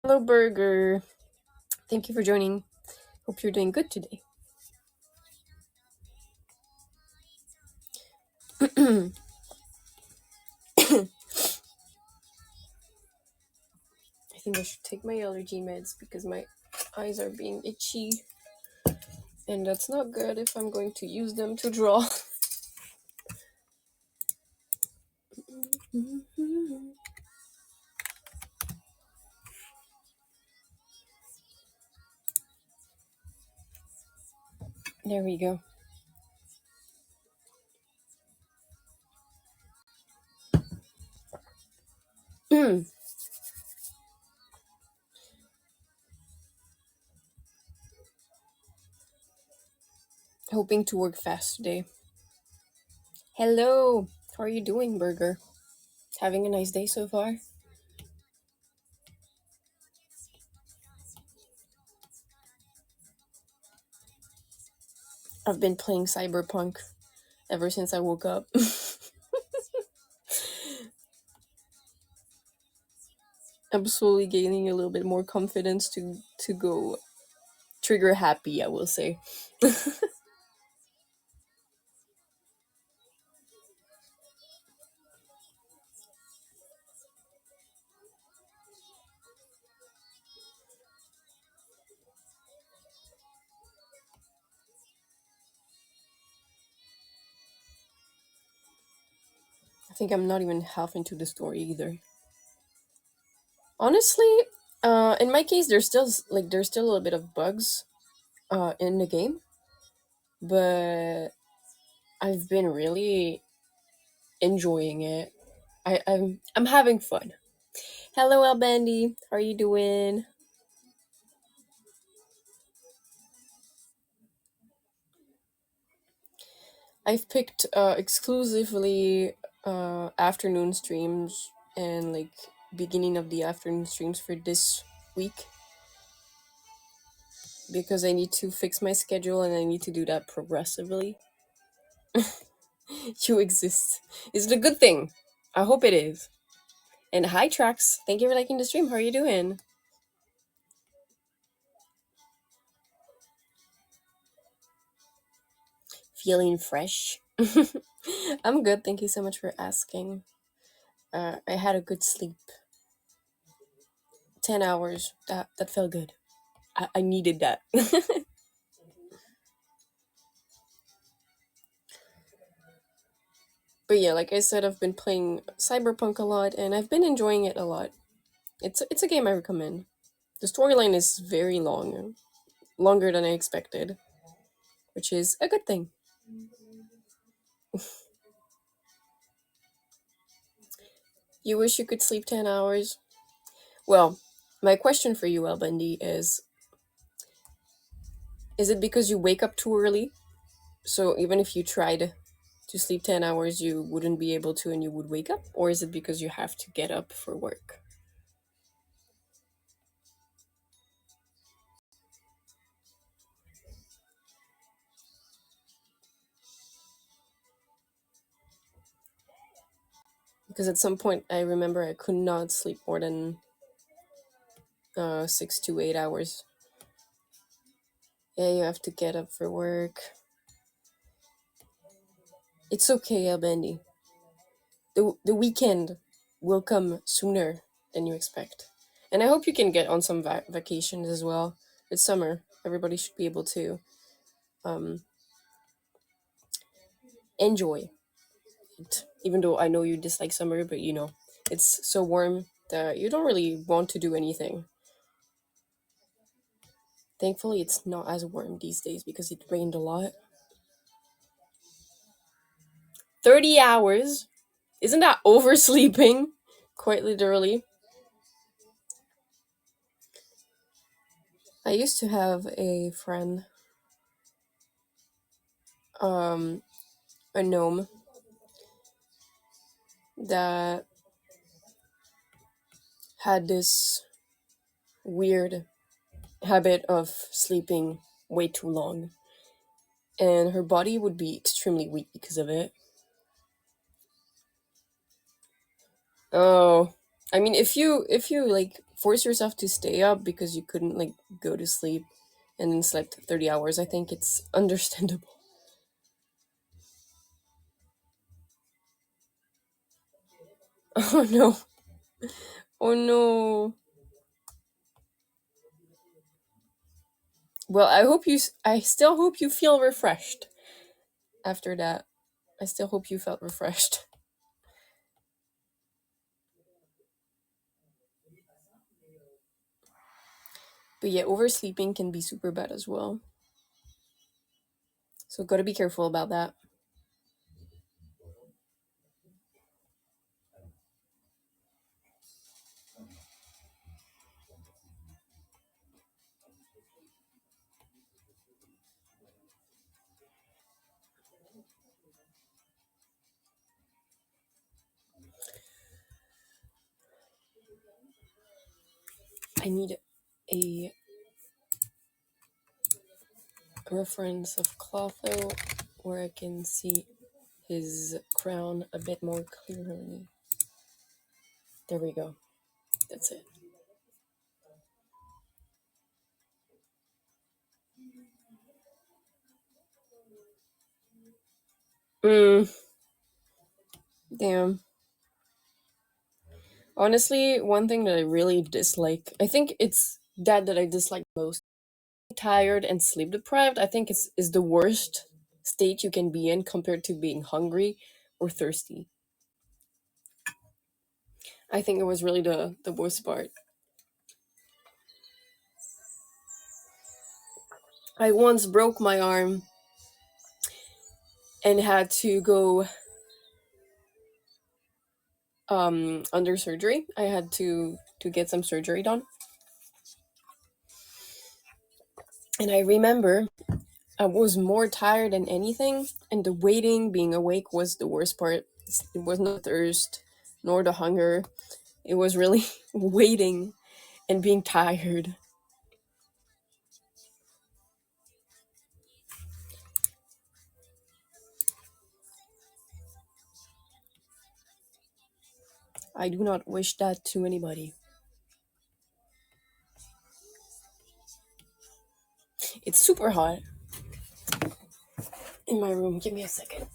Hello, Burger. Thank you for joining. Hope you're doing good today. I think I should take my allergy meds because my eyes are being itchy, and that's not good if I'm going to use them to draw. There we go. Hoping to work fast today. Hello. How are you doing, Burger? Having a nice day so far? I've been playing Cyberpunk ever since I woke up. I'm slowly gaining a little bit more confidence to go trigger happy, I will say. I think I'm not even half into the story either. Honestly, in my case, there's still a little bit of bugs, in the game, but I've been really enjoying it. I'm having fun. Hello, Albandy. How are you doing? I've picked exclusively afternoon streams and like beginning of the afternoon streams for this week because I need to fix my schedule and I need to do that progressively. You exist. Is it a good thing? I hope it is. And hi, Trax. Thank you for liking the stream. How are you doing? Feeling fresh? I'm good. Thank you so much for asking. I had a good sleep. 10 hours. That felt good. I needed that. But yeah, like I said, I've been playing Cyberpunk a lot and I've been enjoying it a lot. It's a game I recommend. The storyline is very long, longer than I expected, which is a good thing. You wish you could sleep 10 hours? Well, my question for you, El Bundy, is it because you wake up too early? So even if you tried to sleep 10 hours, you wouldn't be able to and you would wake up? Or is it because you have to get up for work? Because at some point, I remember I could not sleep more than 6 to 8 hours. Yeah, you have to get up for work. It's okay, El Bundy. The weekend will come sooner than you expect. And I hope you can get on some vacations as well. It's summer. Everybody should be able to um, enjoy it. Even though I know you dislike summer, but you know, it's so warm that you don't really want to do anything. Thankfully, it's not as warm these days because it rained a lot. 30 hours? Isn't that oversleeping? Quite literally. I used to have a friend, um, a gnome, that had this weird habit of sleeping way too long, and her body would be extremely weak because of it. Oh, I mean, if you like force yourself to stay up because you couldn't like go to sleep and then slept 30 hours. I think it's understandable. Oh no. Oh no. Well, I still hope you feel refreshed after that. I still hope you felt refreshed. But yeah, oversleeping can be super bad as well. So gotta be careful about that. I need a reference of Clotho where I can see his crown a bit more clearly. There we go. That's it. Mm, damn. Honestly, one thing that I really dislike, I think it's that I dislike most. Tired and sleep deprived, I think is the worst state you can be in compared to being hungry or thirsty. I think it was really the worst part. I once broke my arm and had to go under surgery. I had to get some surgery done. And I remember I was more tired than anything, and the waiting, being awake was the worst part. It was not thirst nor the hunger. It was really waiting and being tired. I do not wish that to anybody. It's super hot in my room. Give me a second.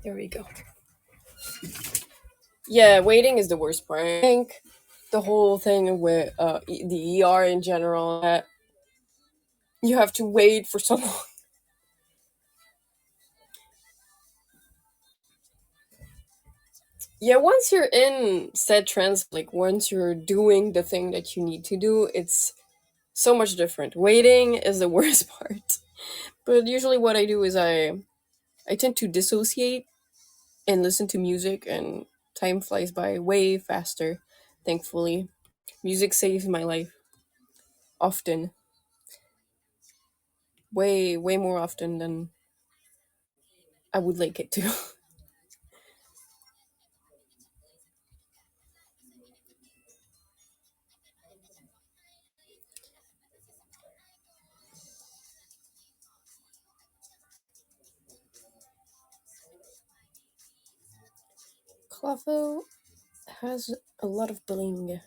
There we go. Yeah, waiting is the worst part. I think the whole thing with the ER in general, that you have to wait for so long. Yeah, once you're in said trance, like once you're doing the thing that you need to do, it's so much different. Waiting is the worst part. But usually what I do is I tend to dissociate and listen to music, and time flies by way faster, thankfully. Music saves my life often. Way more often than I would like it to. Clotho has a lot of bling.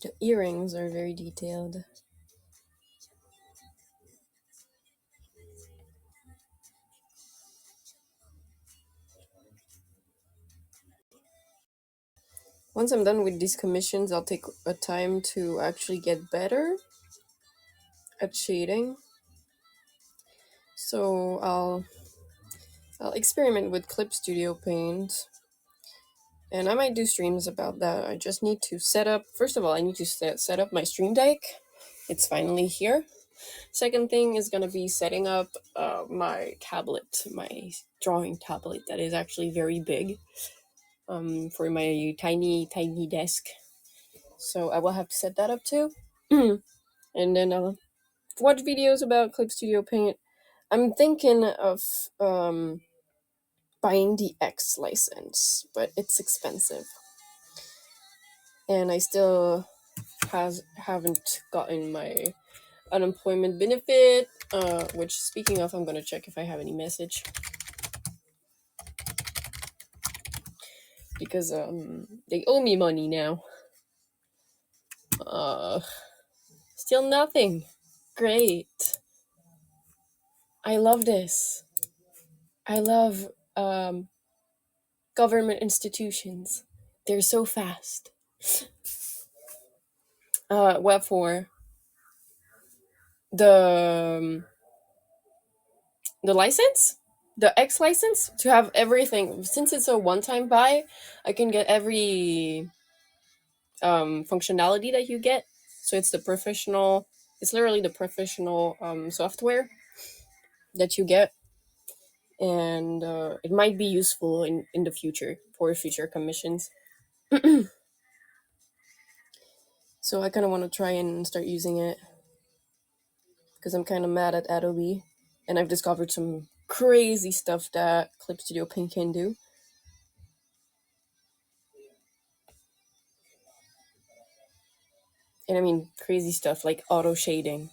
The earrings are very detailed. Once I'm done with these commissions, I'll take a time to actually get better at shading. So I'll experiment with Clip Studio Paint, and I might do streams about that. I just need to set up. First of all, I need to set up my stream deck. It's finally here. Second thing is gonna be setting up my tablet, my drawing tablet that is actually very big, for my tiny desk. So I will have to set that up too. And then I'll watch videos about Clip Studio Paint. I'm thinking of buying the X license, but it's expensive, and I still haven't gotten my unemployment benefit. Which, speaking of, I'm gonna check if I have any message because they owe me money now. Uh, Still nothing. Great. I love this. I love um government institutions. They're so fast. What for? The the license, the X license to have everything. Since it's a one-time buy, I can get every functionality that you get. So it's the professional. It's literally the professional software that you get, and it might be useful in the future for future commissions. So I kind of want to try and start using it because I'm kind of mad at Adobe, and I've discovered some crazy stuff that Clip Studio Paint can do. And I mean crazy stuff like auto shading,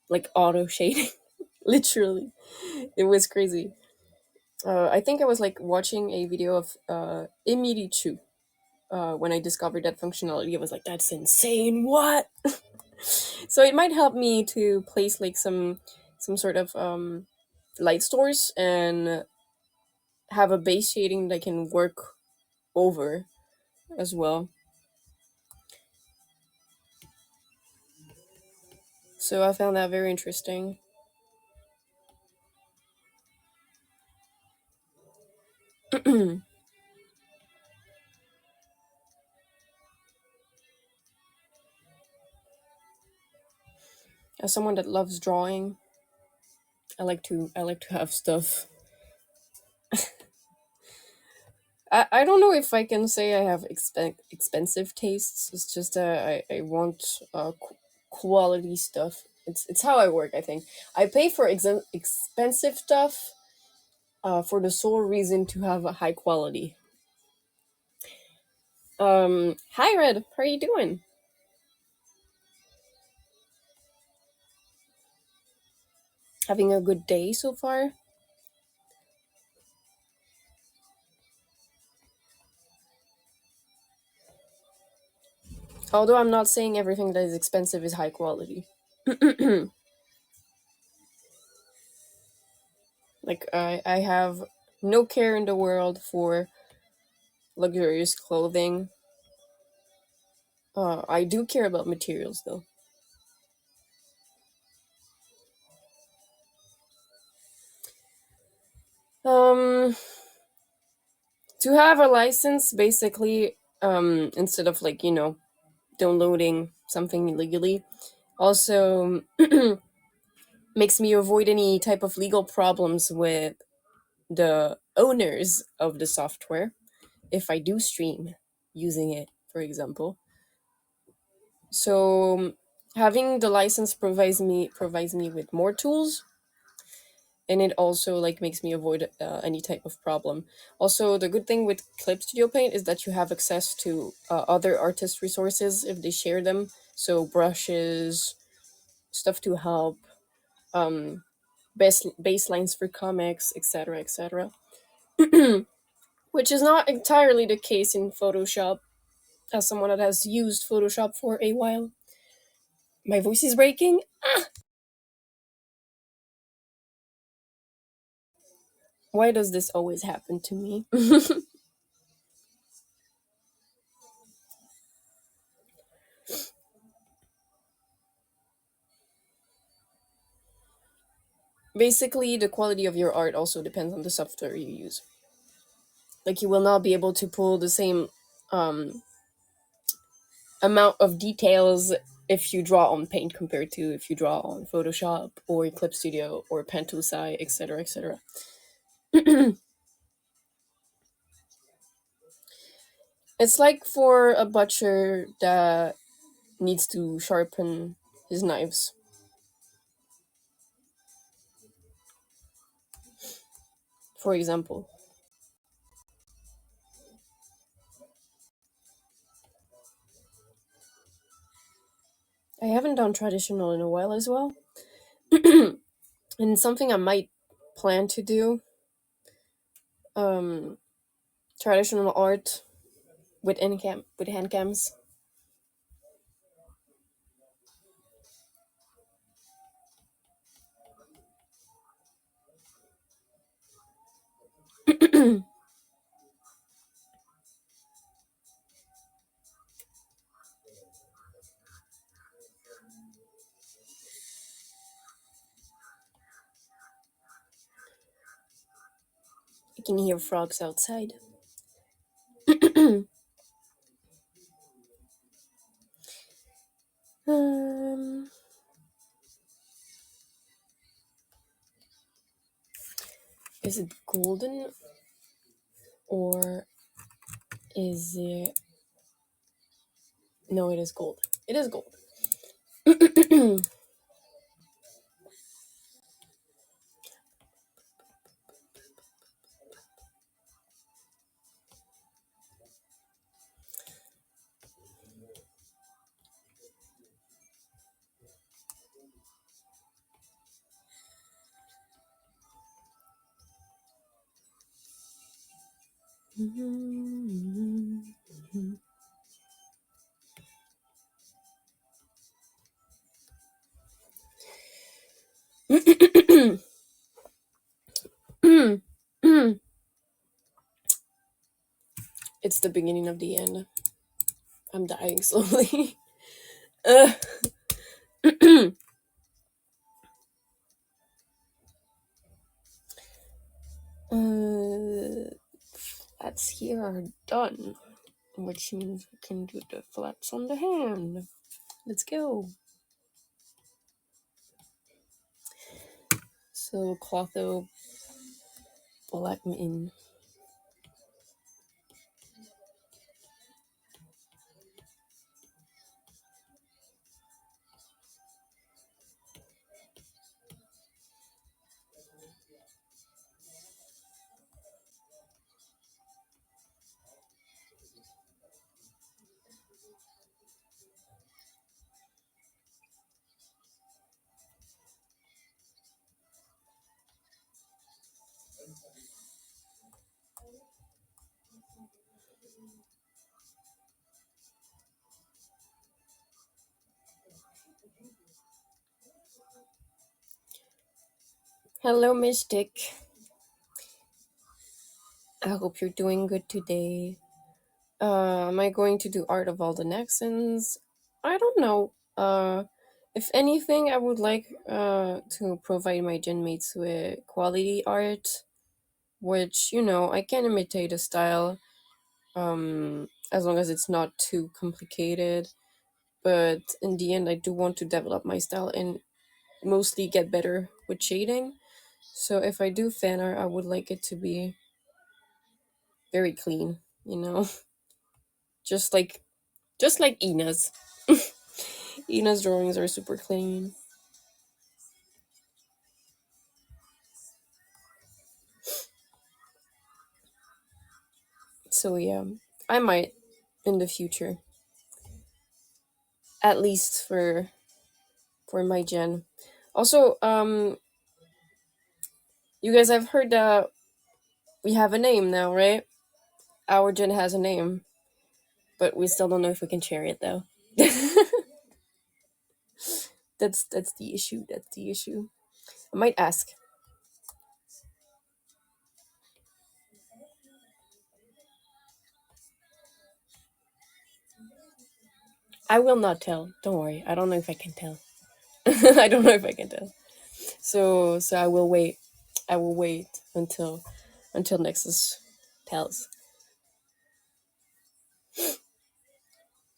literally. It was crazy. I think I was like watching a video of Emily Chu. When I discovered that functionality, I was like, "That's insane! What?" So it might help me to place like some sort of light source and have a base shading that I can work over as well. So I found that very interesting. As someone that loves drawing, I like to have stuff. I don't know if I can say I have expensive tastes. It's just I want quality stuff. It's how I work. I think I pay for expensive stuff for the sole reason to have a high quality. Hi Red, how are you doing? Having a good day so far? Although I'm not saying everything that is expensive is high quality. Like I have no care in the world for luxurious clothing. I do care about materials though. Um, to have a license, basically, instead of like downloading something illegally, also makes me avoid any type of legal problems with the owners of the software if I do stream using it, for example. So having the license provides me with more tools, and it also like makes me avoid any type of problem. Also, the good thing with Clip Studio Paint is that you have access to other artist resources if they share them. So brushes, stuff to help, um, baselines for comics, etc., etc. Which is not entirely the case in Photoshop. As someone that has used Photoshop for a while, my voice is breaking. Why does this always happen to me? Basically, the quality of your art also depends on the software you use. Like, you will not be able to pull the same um, amount of details if you draw on Paint compared to if you draw on Photoshop or Clip Studio or Pantusai, etc., etc. It's like for a butcher that needs to sharpen his knives, for example. I haven't done traditional in a while as well. And something I might plan to do, um, traditional art with hand cams. You can hear frogs outside. um, is it golden or is it? No, it is gold. It is gold. It's the beginning of the end. I'm dying slowly. uh, flats here are done, which means we can do the flats on the hand. Let's go. So Clotho black in. Hello, Mystic. I hope you're doing good today. Am I going to do art of all the Nexans? I don't know. If anything, I would like to provide my gen mates with quality art, which I can imitate a style, as long as it's not too complicated. But in the end, I do want to develop my style and mostly get better with shading. So if I do fan art, I would like it to be very clean, you know, just like Ina's. Ina's drawings are super clean. So yeah, I might in the future, at least for my gen. Also, you guys have heard that we have a name now, right? Our gen has a name, but we still don't know if we can share it though. That's the issue. That's the issue. I might ask. I will not tell. Don't worry. I don't know if I can tell. I don't know if I can tell. So I will wait. I will wait until Nexus tells.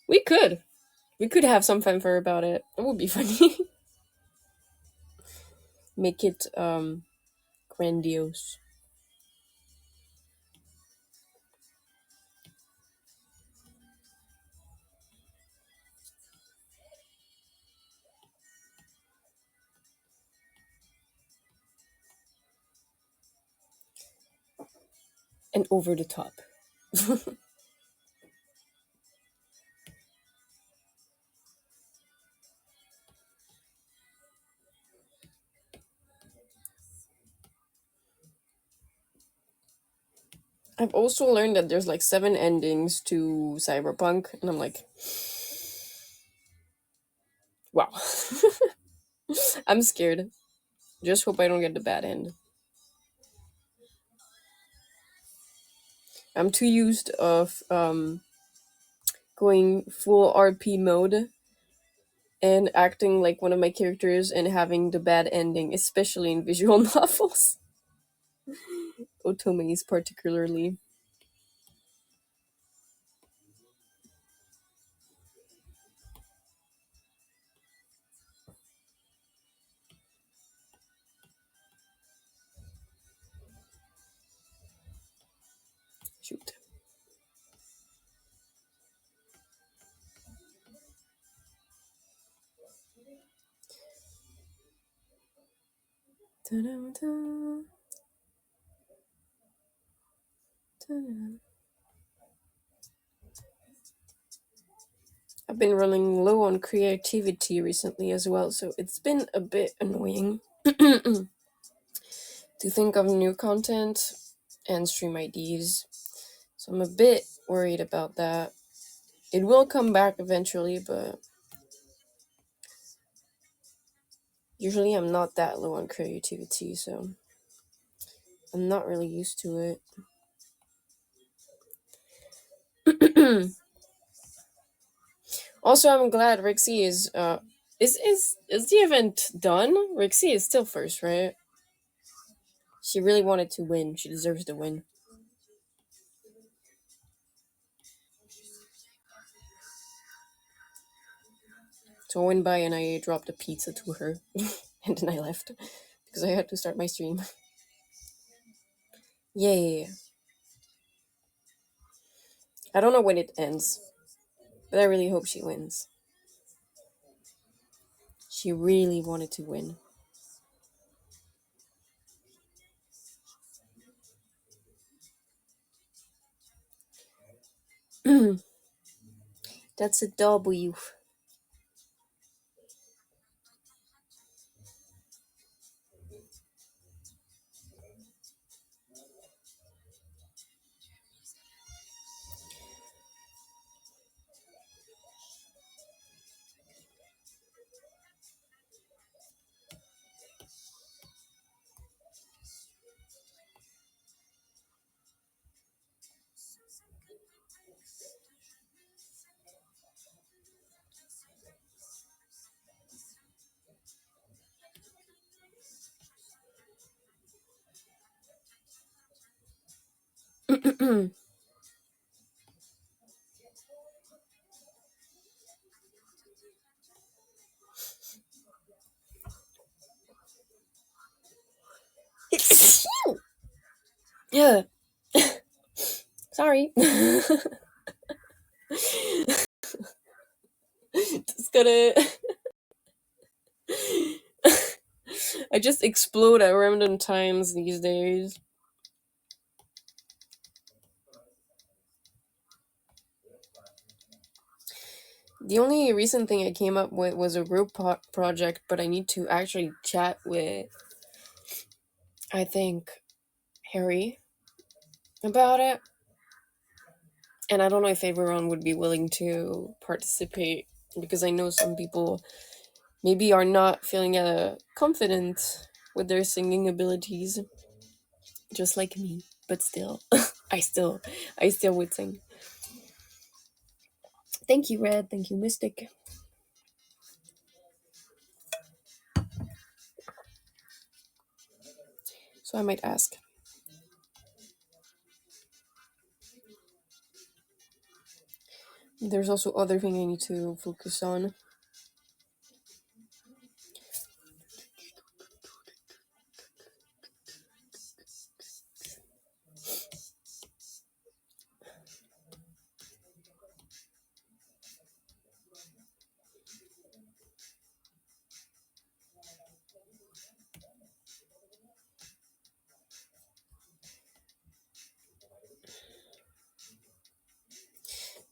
We could. We could have some fanfare about it. It would be funny. Make it grandiose. And over the top. I've also learned that there's like 7 endings to Cyberpunk, and I'm like, wow. I'm scared. Just hope I don't get the bad end. I'm too used of going full RP mode and acting like one of my characters and having the bad ending, especially in visual novels. Otome's particularly. Shoot. Ta-da-da, ta-da. I've been running low on creativity recently as well, so it's been a bit annoying to think of new content and stream IDs. So I'm a bit worried about that. It will come back eventually, but usually I'm not that low on creativity, so I'm not really used to it. Also, I'm glad Rixie is the event done? Rixie is still first, right? She really wanted to win. She deserves to win. So I went by and I dropped a pizza to her, and then I left because I had to start my stream. Yay! I don't know when it ends, but I really hope she wins. She really wanted to win. That's a W. Yeah. Sorry. Just gotta. I just explode at random times these days. The only recent thing I came up with was a group project, but I need to actually chat with, I think, Harry about it. And I don't know if everyone would be willing to participate because I know some people maybe are not feeling confident with their singing abilities, just like me. But still, I still, I still would sing. Thank you, Red. Thank you, Mystic. So I might ask. There's also other thing I need to focus on.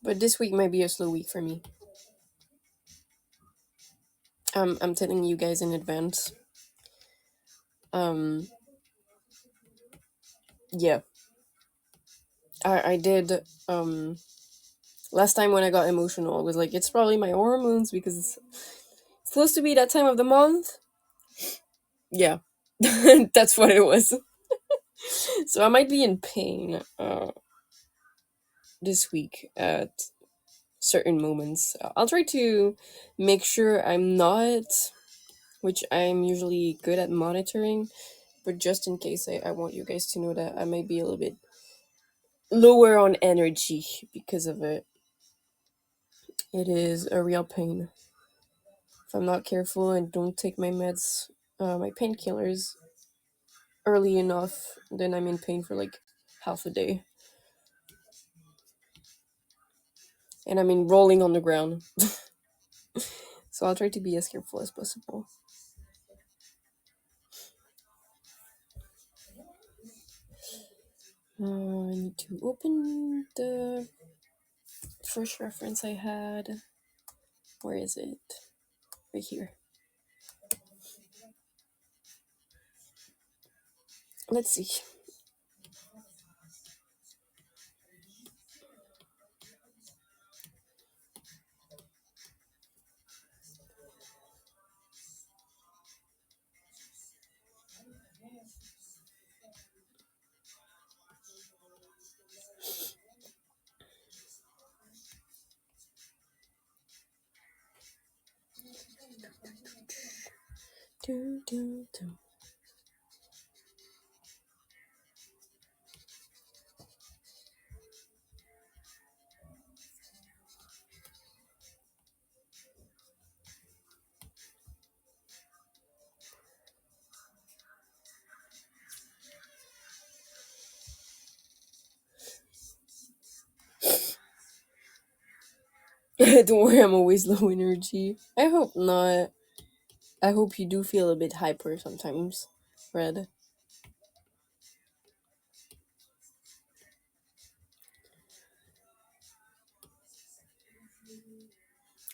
But this week might be a slow week for me. I'm telling you guys in advance. Um, yeah. I did last time when I got emotional, I was like, it's probably my hormones because it's supposed to be that time of the month. Yeah, that's what it was. So I might be in pain this week at certain moments. I'll try to make sure I'm not, which I'm usually good at monitoring, but just in case, I want you guys to know that I might be a little bit lower on energy because of it. It is a real pain. If I'm not careful and don't take my meds, my painkillers early enough, then I'm in pain for like half a day. And I'm in rolling on the ground. So I'll try to be as careful as possible. I need to open the first reference I had. Where is it? Right here. Let's see. Do, do, do. Don't worry, I'm always low energy. I hope not. I hope you do feel a bit hyper sometimes, Red.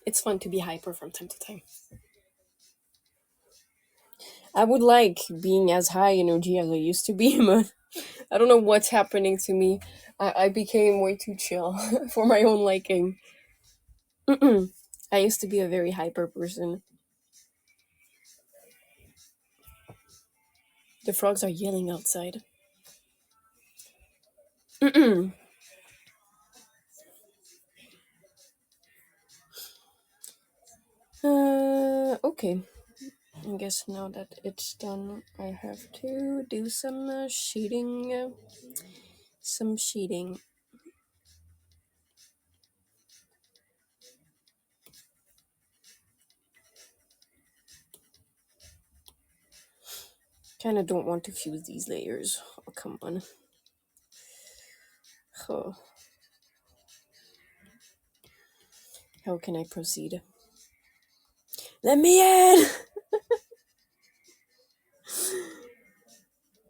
It's fun to be hyper from time to time. I would like being as high energy as I used to be, but I don't know what's happening to me. I became way too chill for my own liking. I used to be a very hyper person. The frogs are yelling outside. Okay. I guess now that it's done, I have to do some sheeting. Some sheeting. Kind of don't want to fuse these layers. Oh, come on. Oh. How can I proceed? Let me in!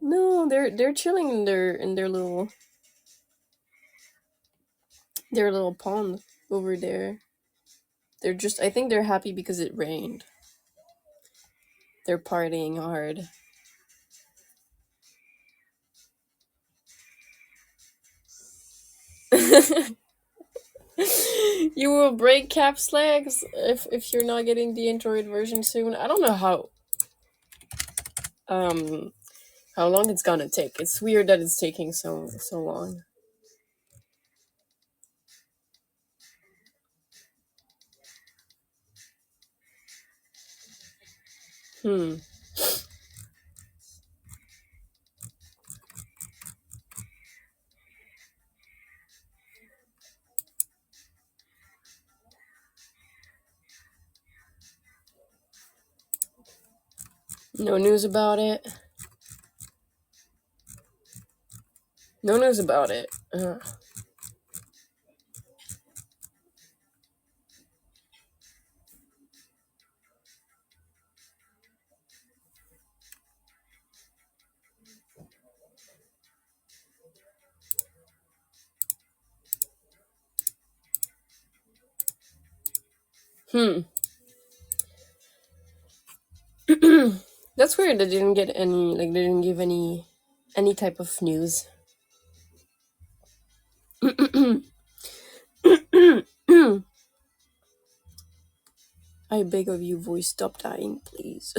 No, they're chilling in their little pond over there. They're just, I think they're happy because it rained. They're partying hard. You will break Cap's legs if you're not getting the Android version soon. I don't know um how long it's gonna take. It's weird that it's taking so long. Hmm. No news about it. No news about it. Hmm. That's weird. They didn't get any. Like they didn't give any type of news. I beg of you, voice, stop dying, please.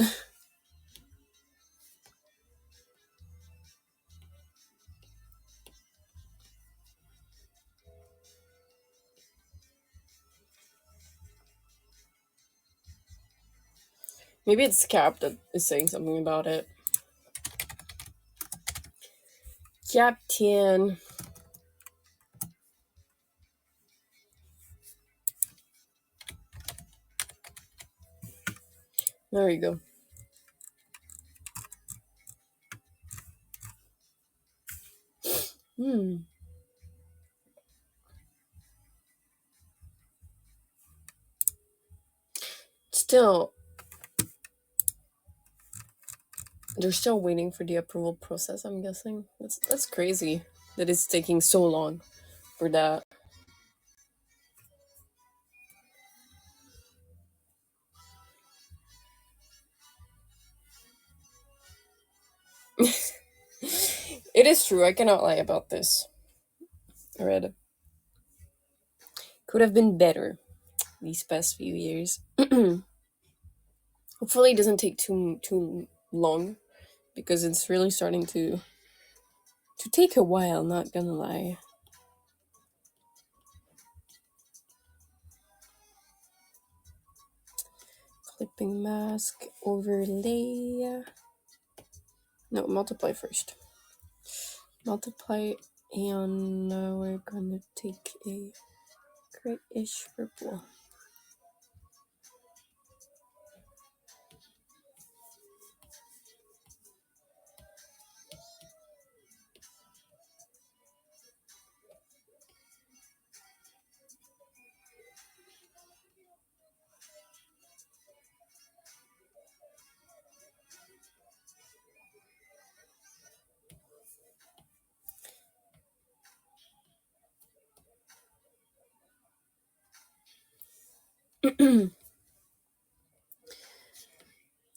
Maybe it's Cap that is saying something about it. Captain. There you go. Still, they're still waiting for the approval process, I'm guessing. That's crazy that it's taking so long for that. It is true, I cannot lie about this. I read could have been better these past few years. Hopefully it doesn't take too long because it's really starting to take a while, not gonna lie. Clipping mask, overlay. No, multiply first. Multiply, and we're gonna take a grayish purple.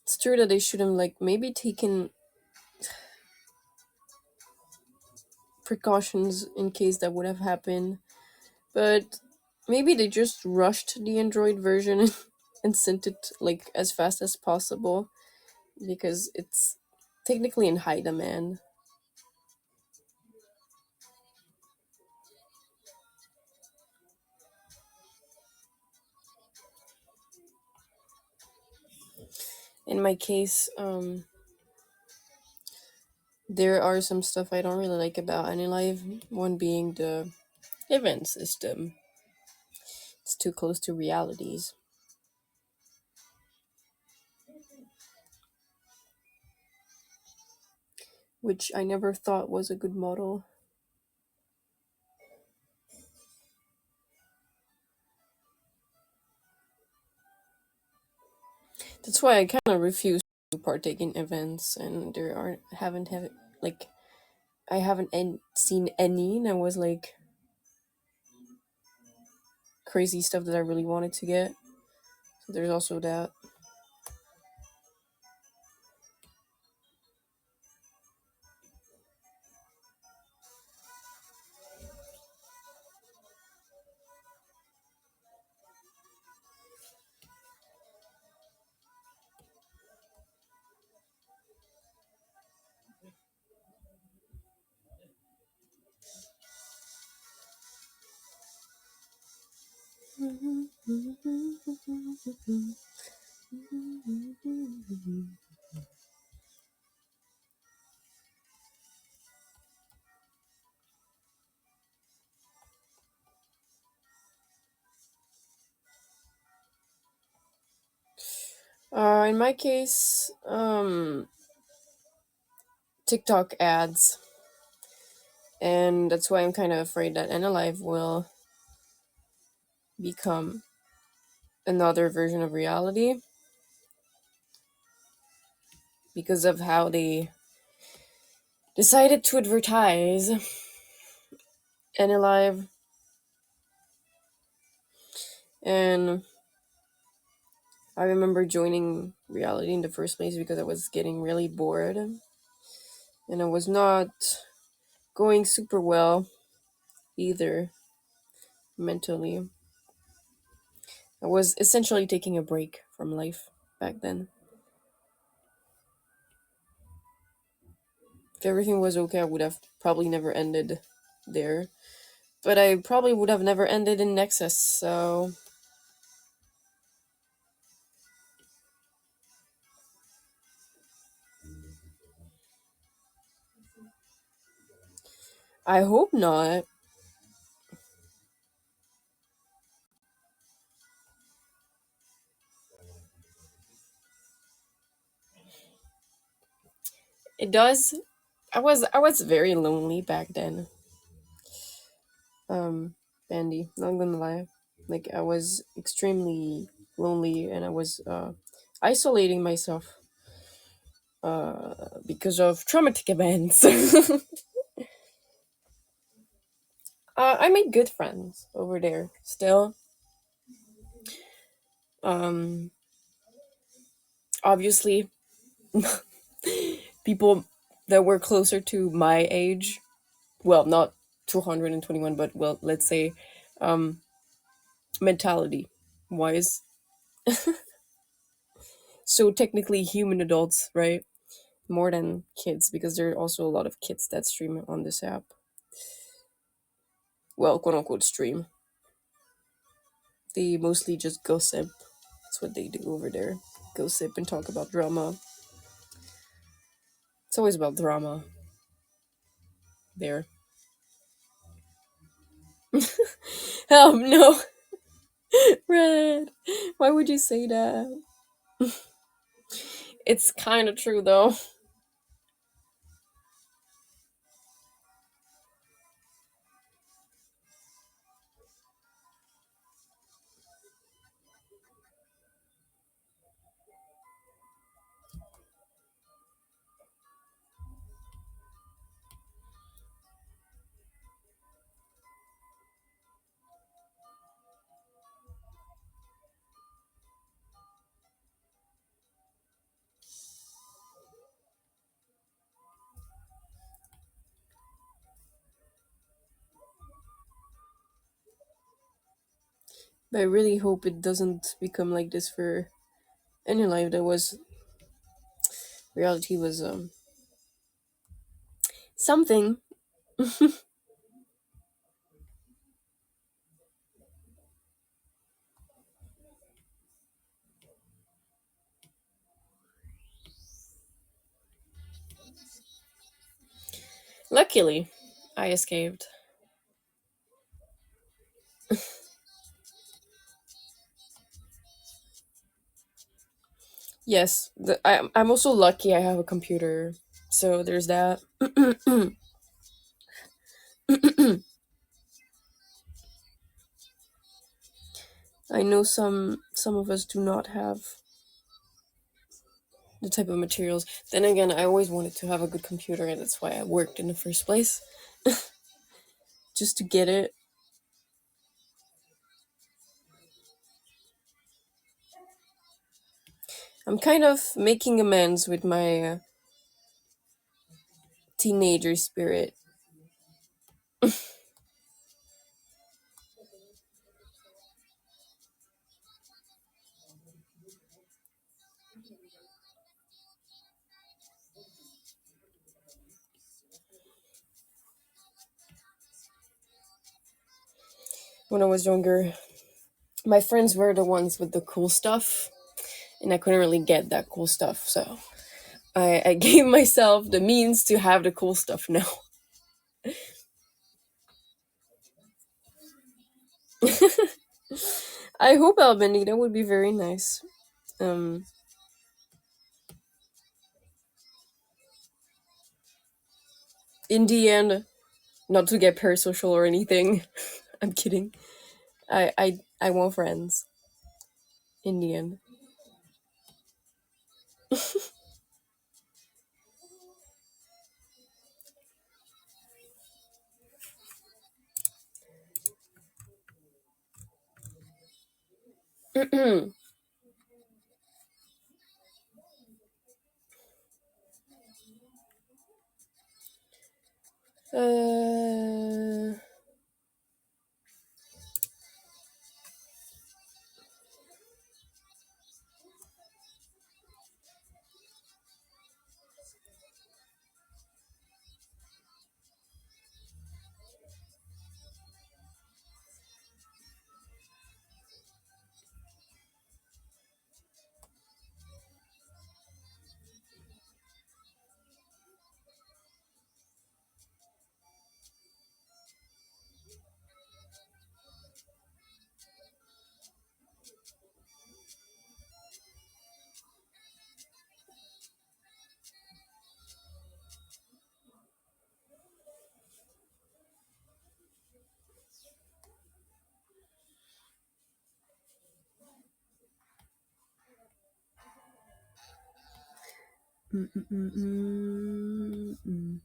It's true that they should have maybe taken precautions in case that would have happened, but maybe they just rushed the Android version and sent it as fast as possible because it's technically in high demand. In my case, there are some stuff I don't really like about AniLive. One being the event system. It's too close to realities, which I never thought was a good model. That's why I kind of refuse to partake in events, and there aren't haven't have like I haven't seen any, and I was crazy stuff that I really wanted to get. So there's also that. In my case, TikTok ads, and that's why I'm kind of afraid that AniLive will become another version of reality because of how they decided to advertise AniLive. And I remember joining reality in the first place because I was getting really bored and I was not going super well. either mentally. I was essentially taking a break from life back then. If everything was okay, I would have probably never ended there. But I probably would have never ended in Nexus, so I hope not. It does. I was very lonely back then. Um Bandy, not gonna lie. Like I was extremely lonely and I was isolating myself because of traumatic events. I made good friends over there still. Um Obviously people that were closer to my age, well, not 221, but well, let's say um mentality wise, so technically human adults, right? More than kids, because there are also a lot of kids that stream on this app. Well, quote unquote stream. They mostly just gossip. That's what they do over there. Gossip and talk about drama. It's always about drama there. No. Red. Why would you say that? It's kind of true though. But I really hope it doesn't become like this for any life. That was reality was something. Luckily, I escaped. Yes, I'm also lucky I have a computer, so there's that. I know some of us do not have the type of materials. Then again, I always wanted to have a good computer, and that's why I worked in the first place, just to get it. I'm kind of making amends with my teenager spirit. When I was younger, my friends were the ones with the cool stuff, and I couldn't really get that cool stuff, so I gave myself the means to have the cool stuff now. I hope, Albany, that would be very nice. Um, in the end, not to get parasocial or anything. I'm kidding. I want friends. In the end. uh, Mm, mm, mm, mm, mm.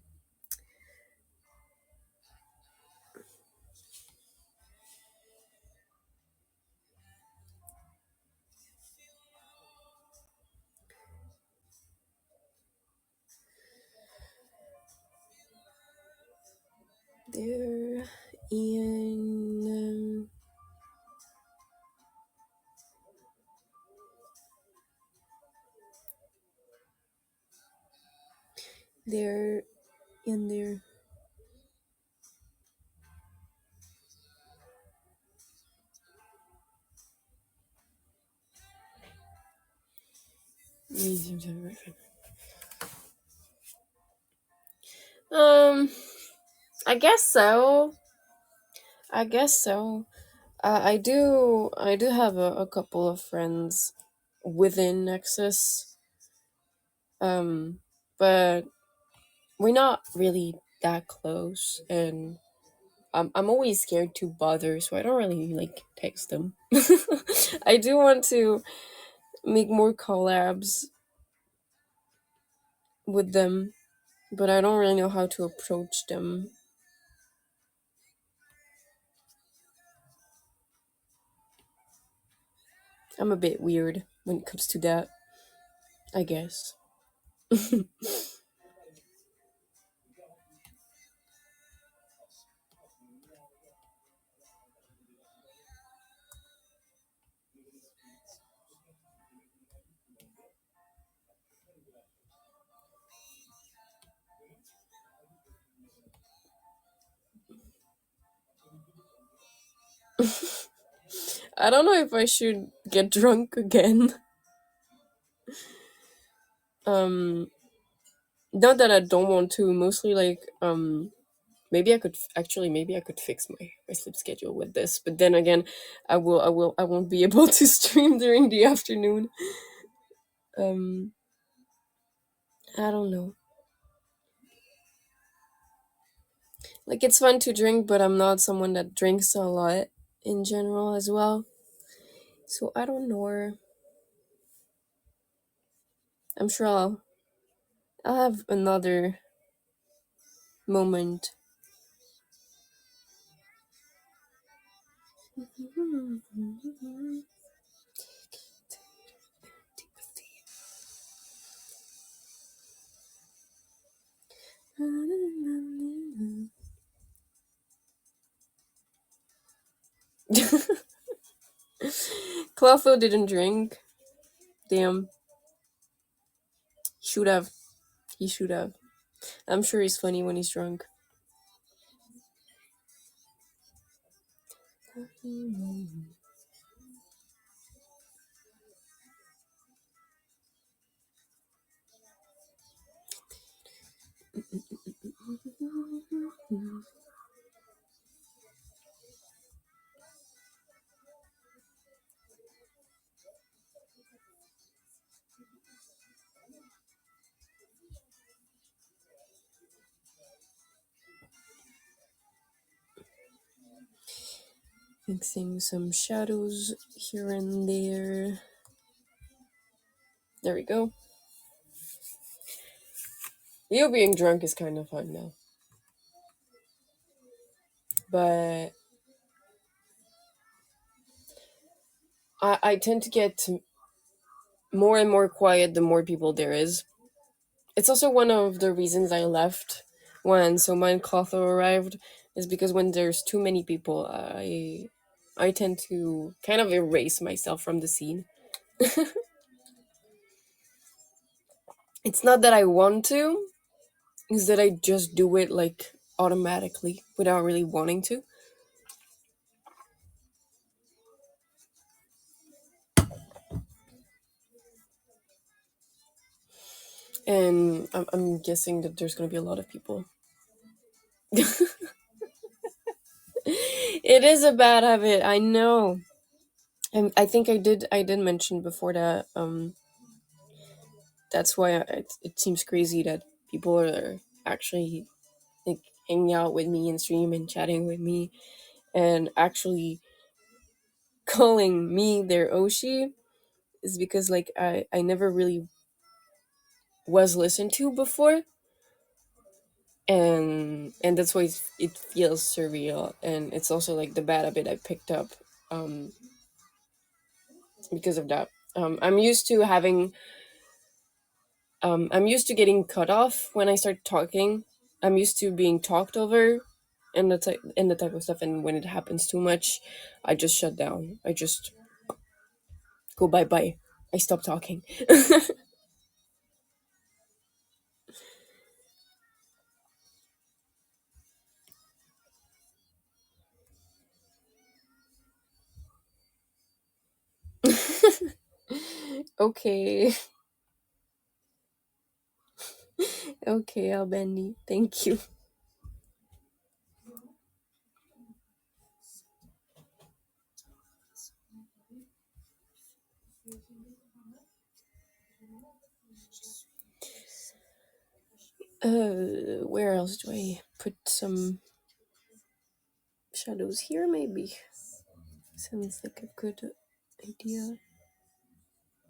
There in there in there. Um, I guess so. I guess so. I do have a couple of friends within Nexus. Um, but we're not really that close, and I'm always scared to bother, so I don't really like text them. I do want to make more collabs with them, but I don't really know how to approach them. I'm a bit weird when it comes to that, I guess. I don't know if I should get drunk again. Um, Not that I don't want to. Mostly like maybe I could actually maybe I could fix my sleep schedule with this. But then again, I won't be able to stream during the afternoon. Um, I don't know. Like it's fun to drink, but I'm not someone that drinks a lot in general as well. So I don't know. I'm sure I'll have another moment. Clotho didn't drink. Damn. Should have. He should have. I'm sure he's funny when he's drunk. Mixing some shadows here and there. There we go. You being drunk is kind of fun now. But I tend to get more and more quiet the more people there is. It's also one of the reasons I left when Soma and Clotho arrived, is because when there's too many people, I tend to kind of erase myself from the scene. It's not that I want to, it's that I just do it like automatically without really wanting to. And I'm guessing that there's gonna be a lot of people. It is a bad habit, I know. And I think I did mention before that that's why it seems crazy that people are actually like hanging out with me and stream and chatting with me and actually calling me their Oshi is because like I never really was listened to before, and that's why it feels surreal. And it's also like the bad habit I picked up um because of that. I'm used to having I'm used to getting cut off when I start talking. I'm used to being talked over and the type of stuff, and when it happens too much, I just shut down. I just go bye bye. I stop talking. Okay. Okay, Albany. Thank you. Where else do I put some shadows here? Maybe. Sounds like a good idea.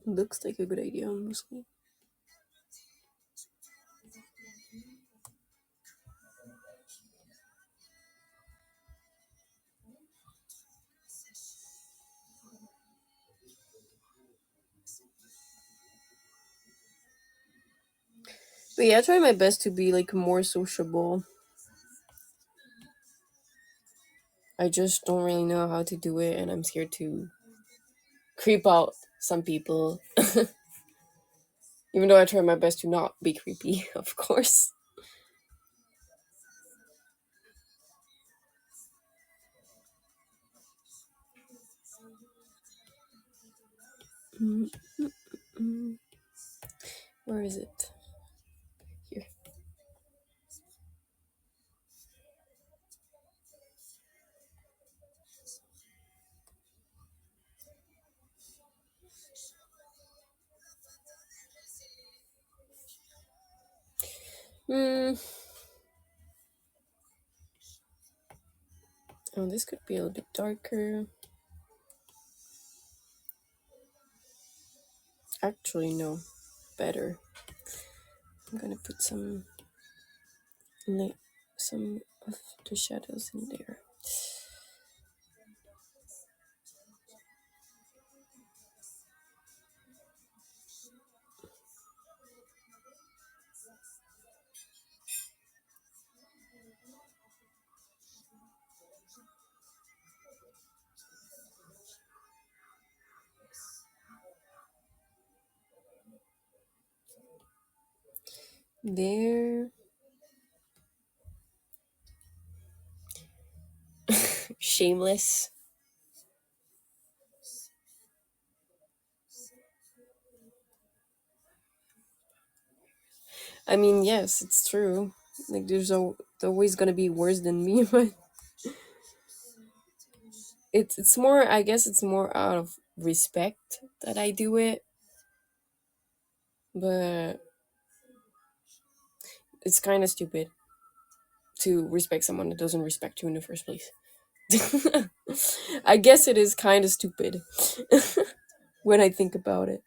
Looks like a good idea, mostly. But yeah, I try my best to be like more sociable. I just don't really know how to do it, and I'm scared to creep out some people. Even though I try my best to not be creepy, of course. Mm, mm. Where is it? Here. Hmm. Oh, this could be a little bit darker. Actually, no. Better. I'm gonna put li- some of the shadows in there. There. Shameless. I mean, yes, it's true. Like, always gonna be worse than me, but it's more. I guess it's more out of respect that I do it, but it's kind of stupid to respect someone that doesn't respect you in the first place. I guess it is kind of stupid when I think about it.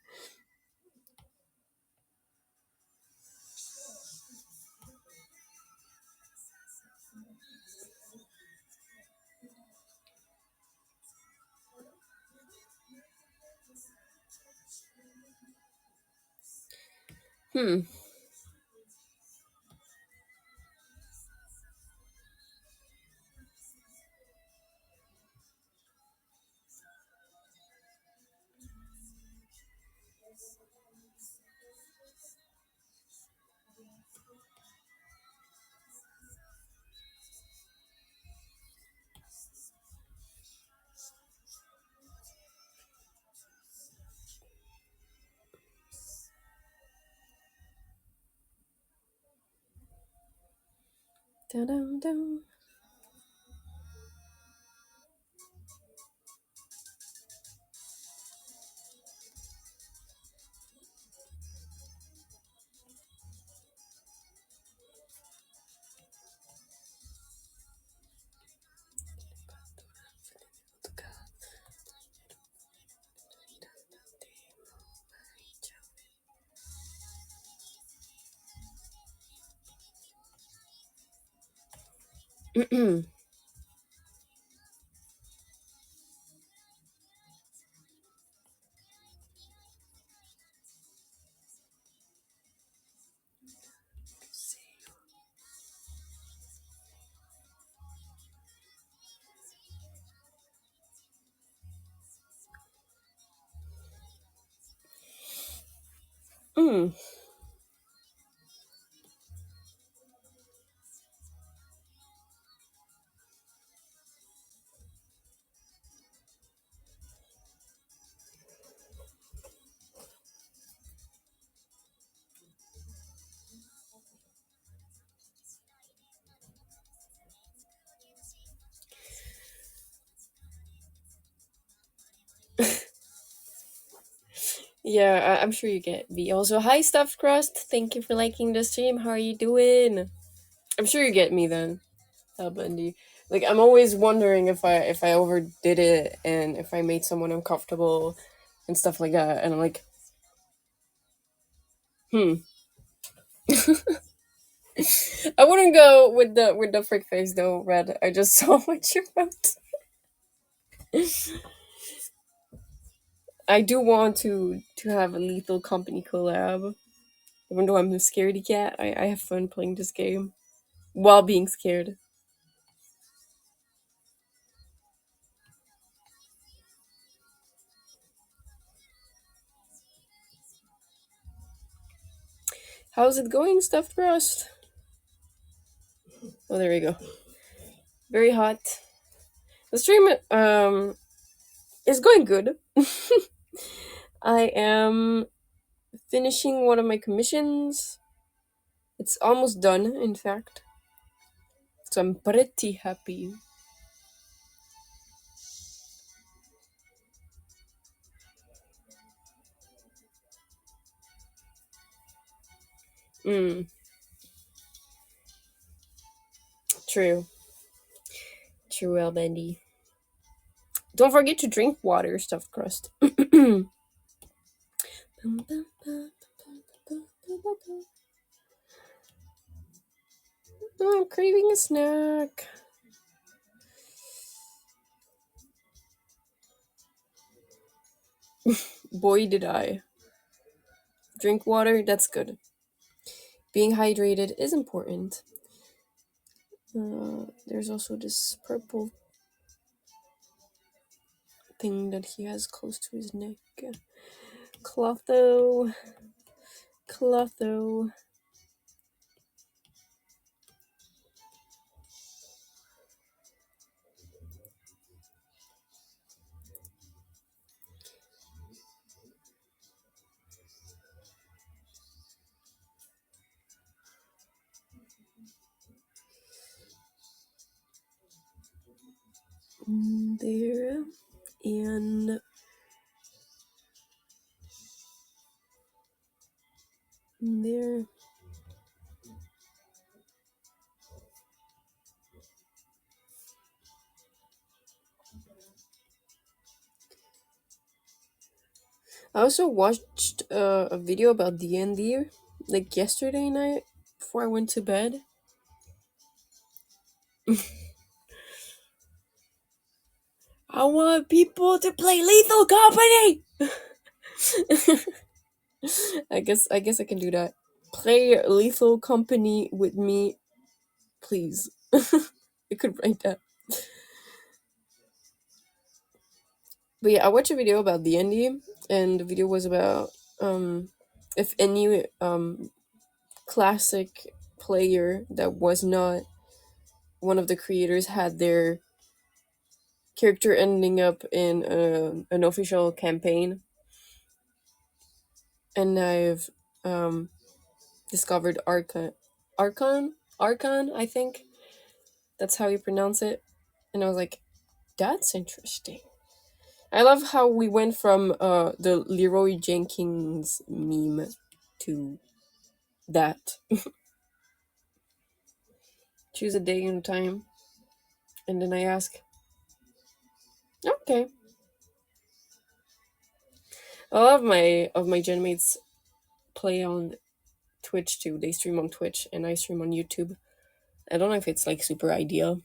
Hmm. Dun-dun-dun. Mm. Yeah, I'm sure you get me. Also, hi, Stuffed Crust. Thank you for liking the stream. How are you doing? I'm sure you get me then, Bundy. Like, I'm always wondering if I overdid it and if I made someone uncomfortable and stuff like that. And I'm like, hmm. I wouldn't go with the frick face though, Red. I just saw what you wrote. I do want to have a Lethal Company collab. Even though I'm a scaredy cat, I have fun playing this game while being scared. How's it going, Stuffed Crust? Oh, there we go. Very hot. The stream is going good. I am finishing one of my commissions. It's almost done, in fact. So I'm pretty happy. Mm, true. True, El Bendy. Don't forget to drink water, Stuffed Crust. Oh, I'm craving a snack. Boy, did I. Drink water, that's good. Being hydrated is important. There's also this purple thing that he has close to his neck. Clotho. Clotho. There. And there. I also watched a video about D&D like yesterday night before I went to bed. I want people to play Lethal Company. I guess I can do that. Play Lethal Company with me, please. I could write that. But yeah, I watched a video about D&D, and the video was about if any classic player that was not one of the creators had their character ending up in an official campaign. And I've discovered Archon, I think that's how you pronounce it. And I was like, that's interesting. I love how we went from the Leroy Jenkins meme to that. Choose a day and a time, and then I ask, okay. A lot of my genmates play on Twitch too. They stream on Twitch, and I stream on YouTube. I don't know if it's like super ideal.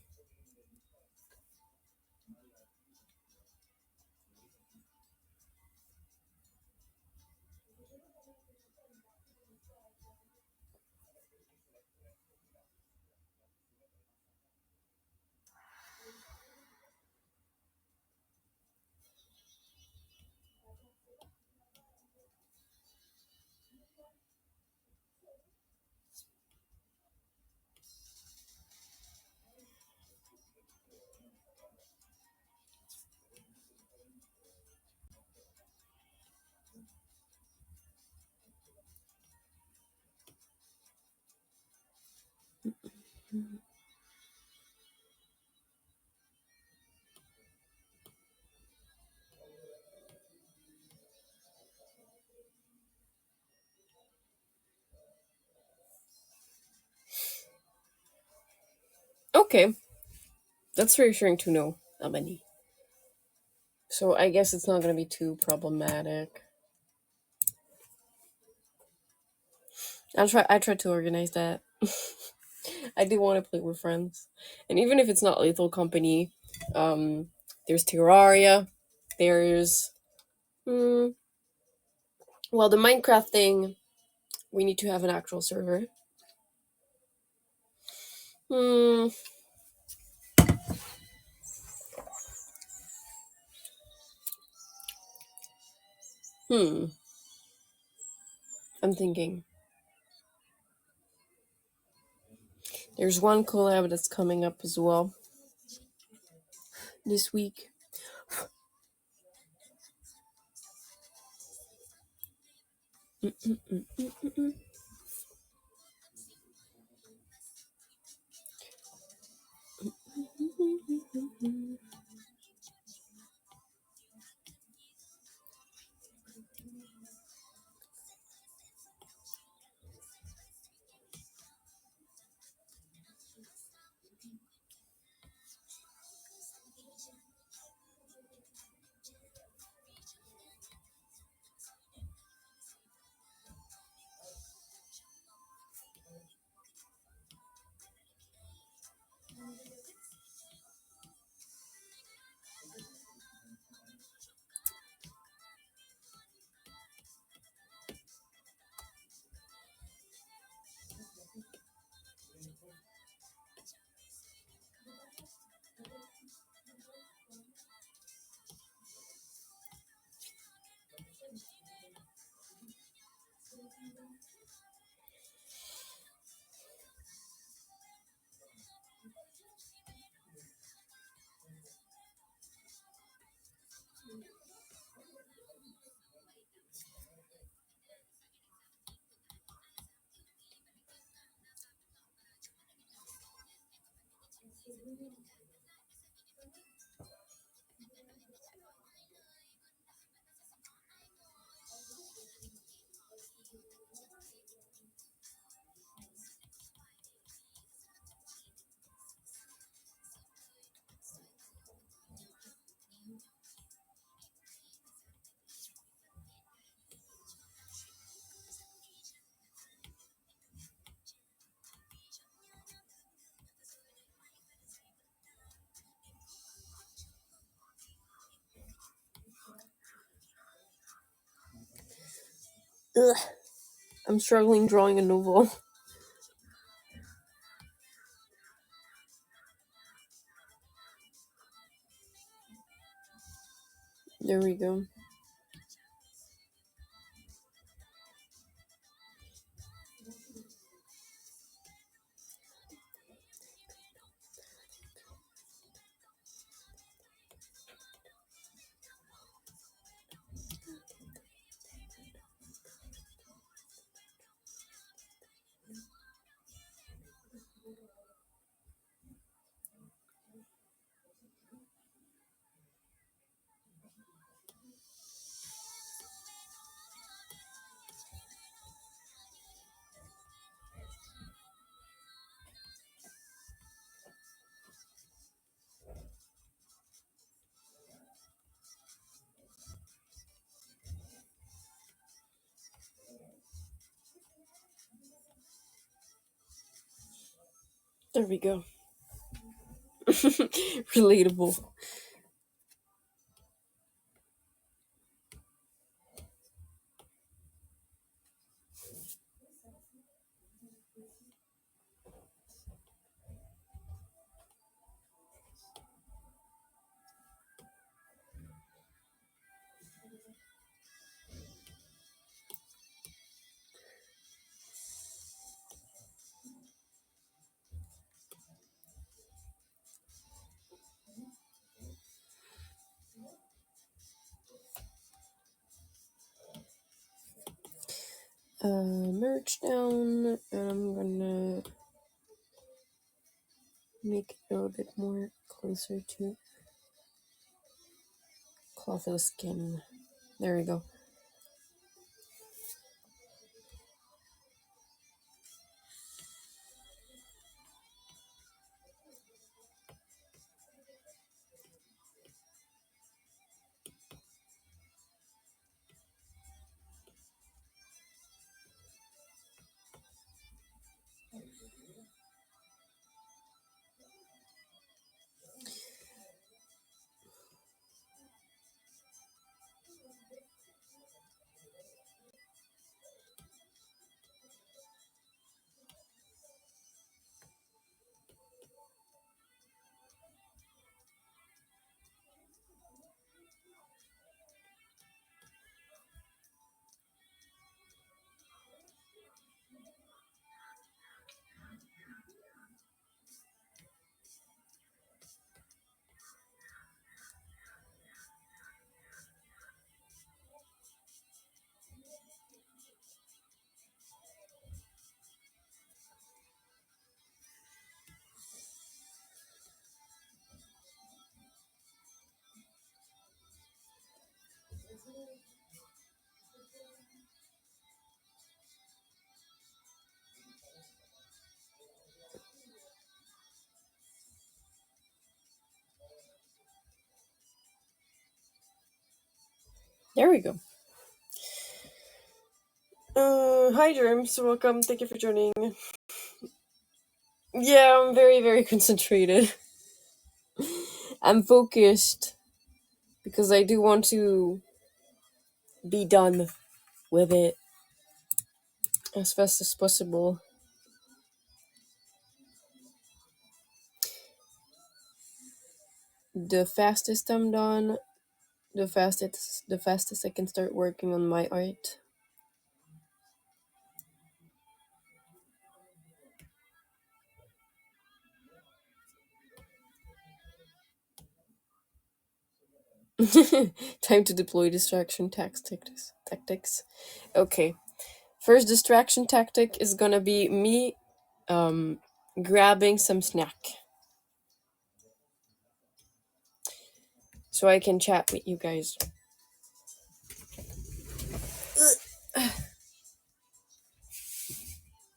Okay, that's reassuring to know, Amani. So I guess it's not gonna be too problematic. I'll try. I try to organize that. I do want to play with friends, and even if it's not Lethal Company, um, there's Terraria. There's hmm, well, the Minecraft thing. We need to have an actual server. Hmm. Hmm. I'm thinking. There's one collab that's coming up as well this week. Ugh, I'm struggling drawing a novel. There we go. There we go. Relatable. Merge down, and I'm gonna make it a little bit more closer to Clotho skin. There we go. There we go. Hi Germs, welcome. Thank you for joining. Yeah, I'm very, very concentrated. I'm focused because I do want to be done with it as fast as possible. The fastest I'm done, the fastest I can start working on my art. Time to deploy distraction tactics. Okay. First distraction tactic is gonna be me grabbing some snack so I can chat with you guys.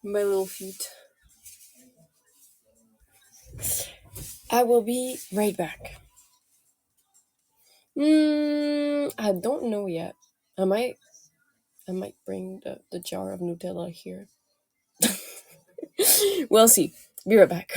My little feet. I will be right back. I don't know yet. I might bring the jar of Nutella here. We'll see. Be right back.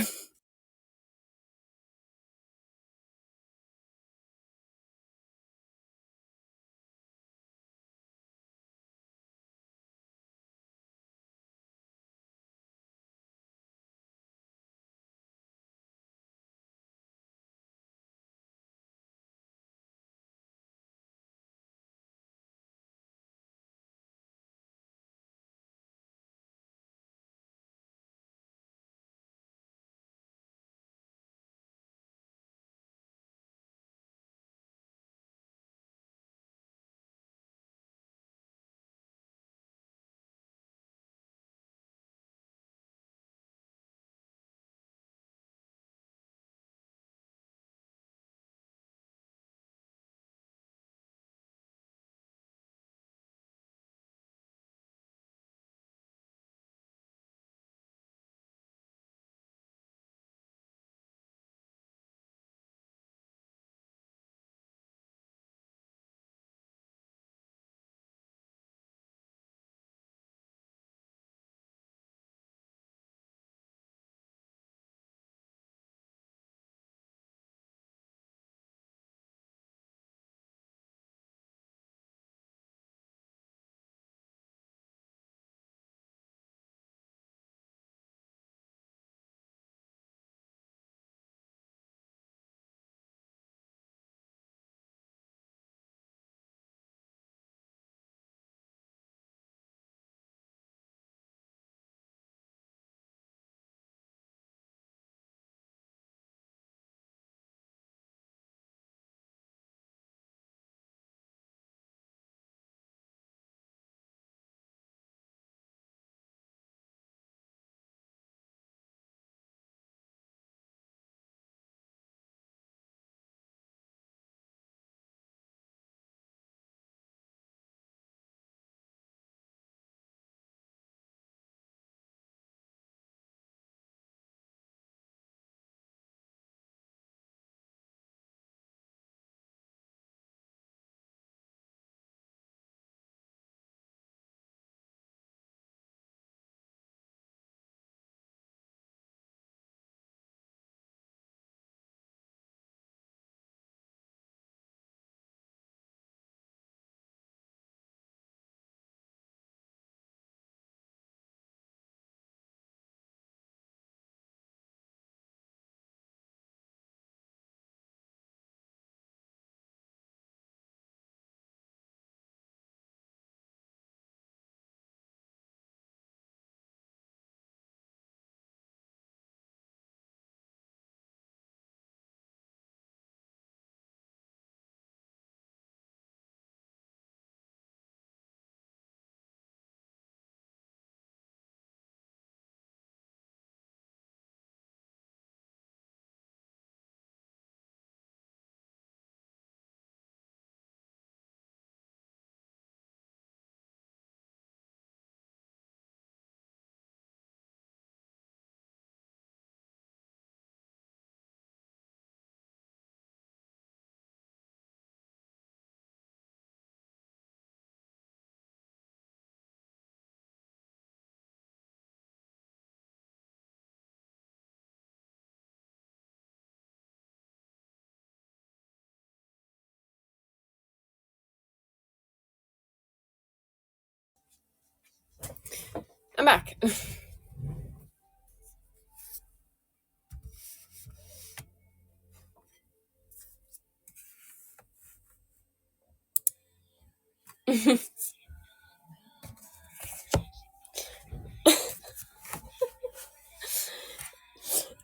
I'm back.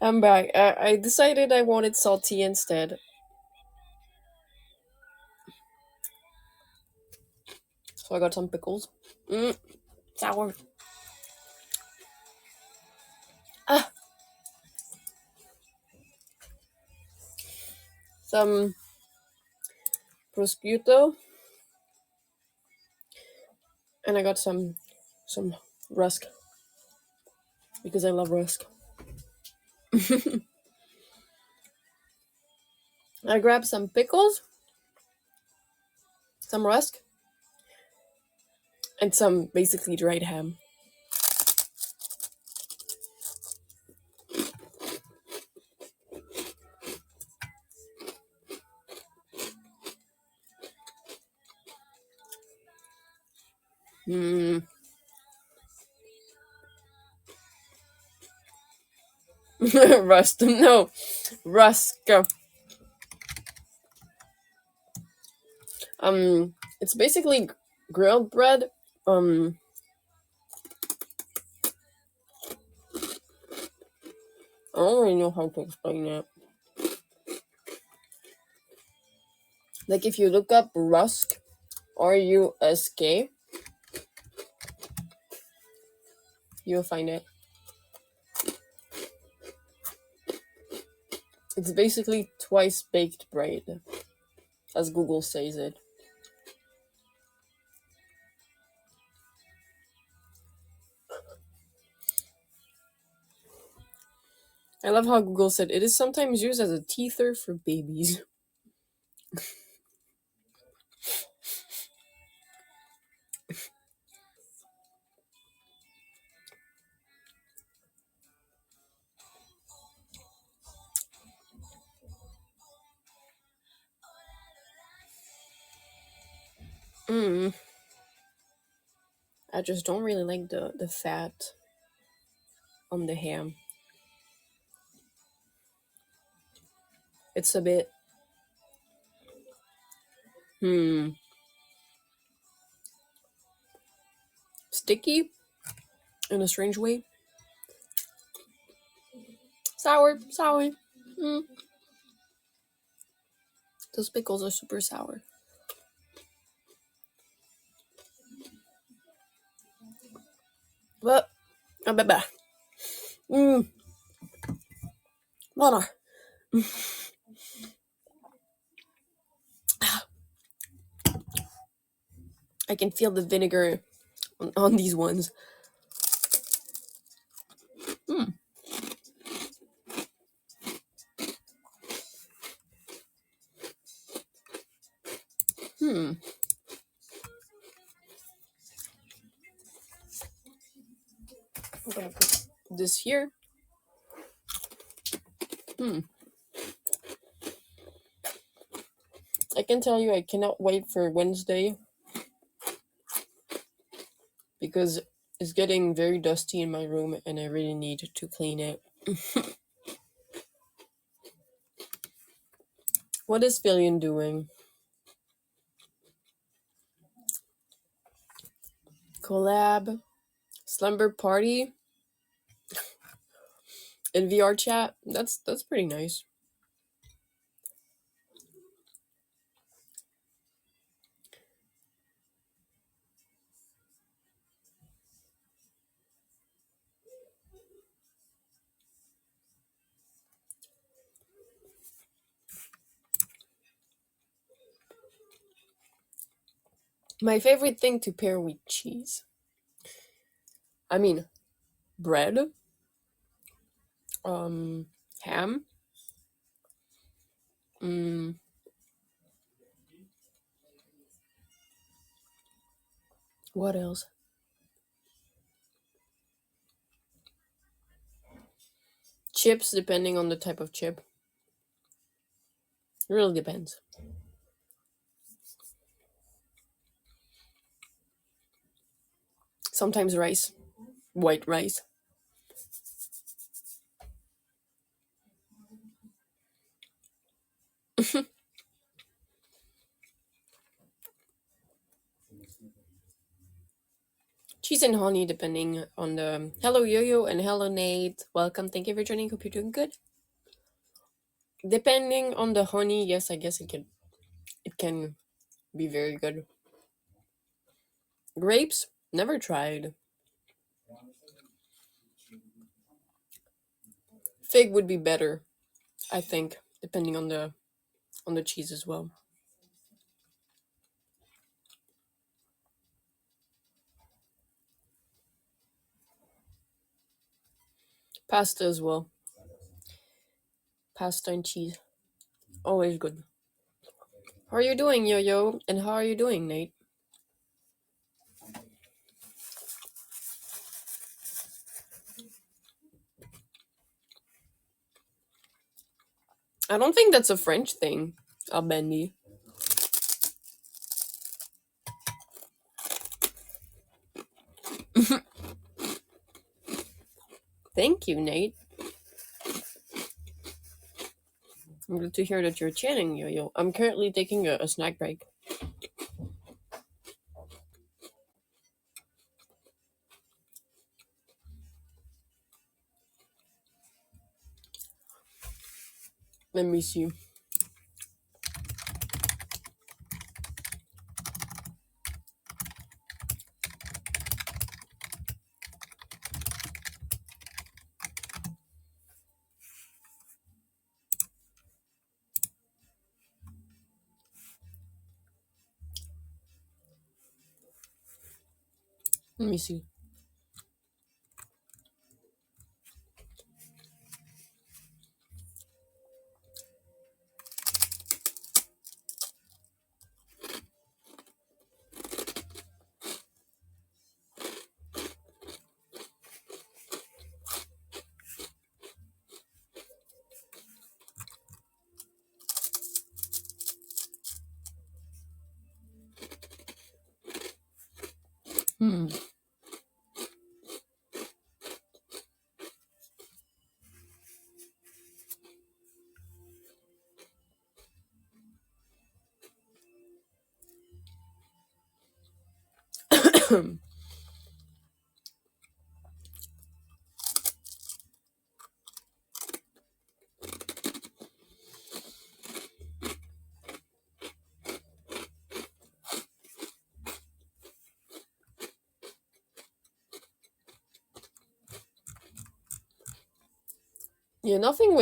I'm back. I decided I wanted salty instead. So I got some pickles. Sour. Ah, some prosciutto. And I got some rusk. Because I love rusk. I grabbed some pickles, some rusk, and some basically dried ham. Mm. Rust. No. Rusk. It's basically grilled bread. Um, I don't really know how to explain it. Like if you look up rusk, RUSK, you'll find it. It's basically twice baked bread, as Google says it. I love how Google said it is sometimes used as a teether for babies. Mm. I just don't really like the fat on the ham. It's a bit sticky in a strange way. Sour, sour. Mm. Those pickles are super sour. But, blah. Mana. I can feel the vinegar on these ones. I'm gonna put this here. I can tell you I cannot wait for Wednesday because it's getting very dusty in my room and I really need to clean it. What is Fillion doing? Collab, slumber party, and VR chat. That's pretty nice. My favorite thing to pair with cheese. I mean, bread, ham, what else? Chips, depending on the type of chip. It really depends. Sometimes rice. white rice. Cheese and honey, depending on the. Hello, Yo-Yo, and hello, Nate. Welcome. Thank you for joining. Hope you're doing good. Depending on the honey, yes, I guess it can be very good. Grapes, never tried. Fig would be better, I think, depending on the cheese as well. Pasta as well. Pasta and cheese, always good. How are you doing, Yo-Yo? And how are you doing, Nate? I don't think that's a French thing, Albendi. Thank you, Nate. I'm good to hear that you're chatting, Yo-Yo. I'm currently taking a snack break. Let me see. Let me see. Hmm. Yeah, nothing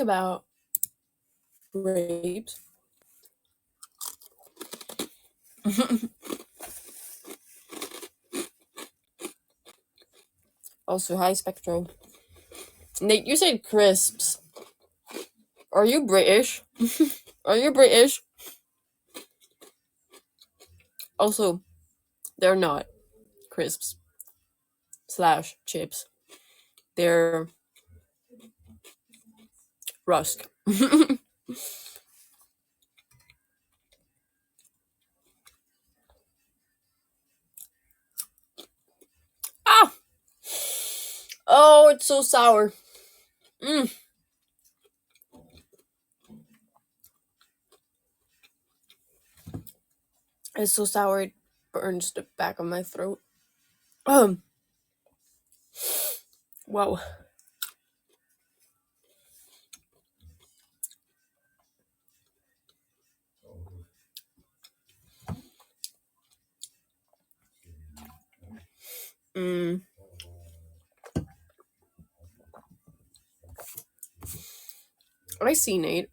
about grapes. Also, high spectrum. Nate, you said crisps. Are you British? Are you British? Also, they're not crisps slash chips. They're rusk. Ah! Oh, it's so sour. Mm. It's so sour it burns the back of my throat. Um. Wow. Mm. I see, Nate.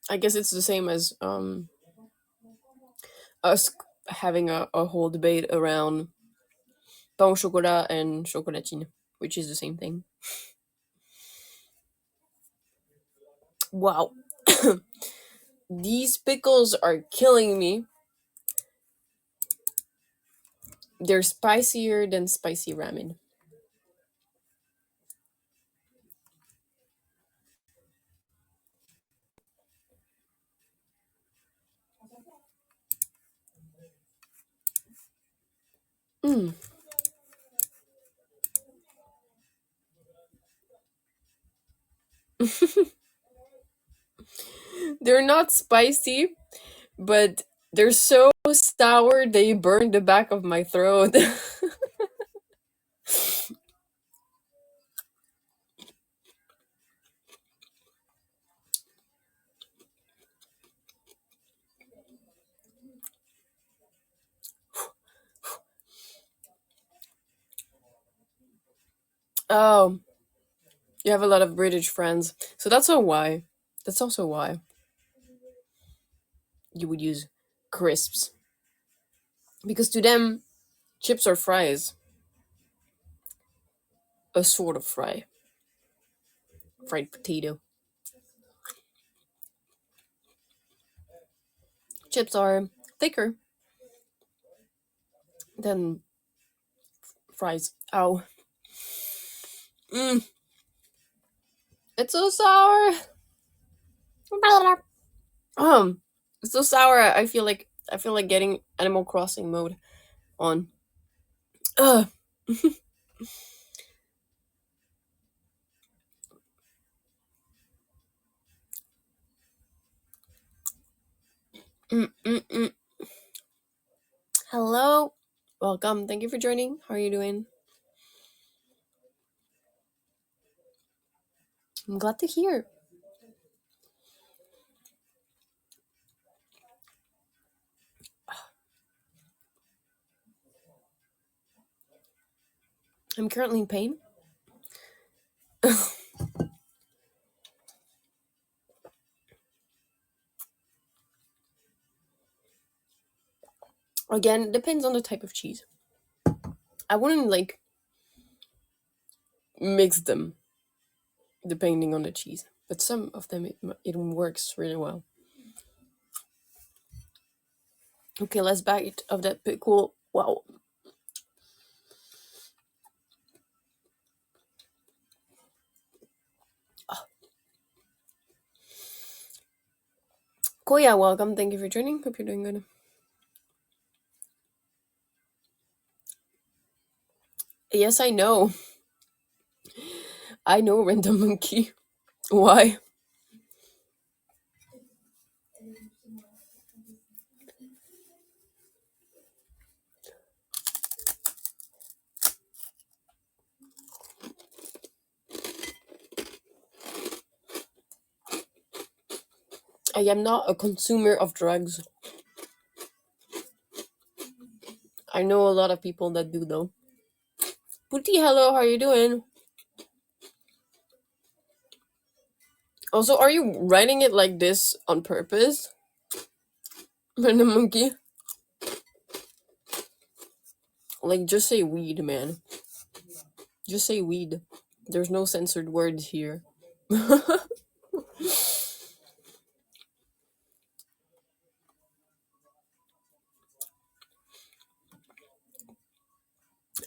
I guess it's the same as us having a whole debate around pain au chocolat and chocolatine, which is the same thing. Wow. These pickles are killing me. They're spicier than spicy ramen. Mm. They're not spicy, but they're so sour they burn the back of my throat. Oh, you have a lot of British friends, so that's also why. That's also why you would use crisps, because to them, chips are fries, a sort of fried potato. Chips are thicker than fries. Ow. Mm, it's so sour. It's so sour. I feel like getting Animal Crossing mode on. Ugh. Mm, mm, mm. Hello, welcome. Thank you for joining. How are you doing? I'm glad to hear. I'm currently in pain. Again, it depends on the type of cheese. I wouldn't like mix them depending on the cheese, but some of them it works really well. Okay, let's bite of that pickle. Wow. Koya, welcome. Thank you for joining. Hope you're doing good. Yes, I know. I know, Random Monkey. Why? I am not a consumer of drugs. I know a lot of people that do though. Pooty, hello, how are you doing? Also, are you writing it like this on purpose? Random Monkey? Like, just say weed, man. Just say weed. There's no censored words here.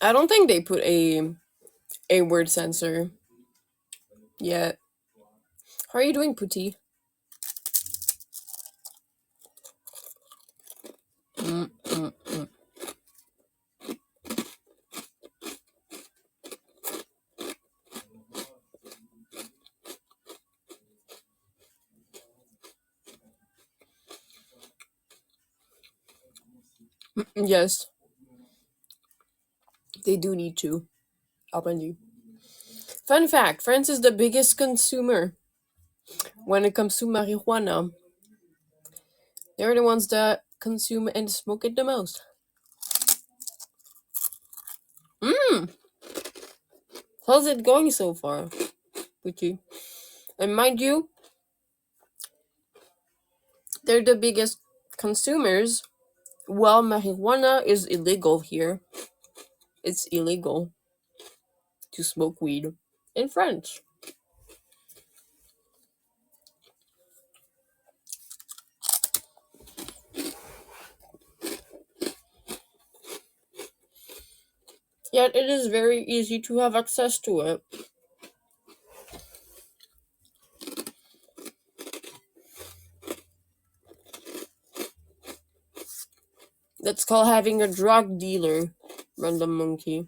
I don't think they put a word censor yet. How are you doing, Pooty? Mm, mm, mm. Yes, they do need to. Apparently. Fun fact: France is the biggest consumer when it comes to marijuana. They're the ones that consume and smoke it the most. Mm. How's it going so far, Pooty? And mind you, they're the biggest consumers. While marijuana is illegal here, it's illegal to smoke weed in France. Yet it is very easy to have access to it. That's called having a drug dealer. Random monkey.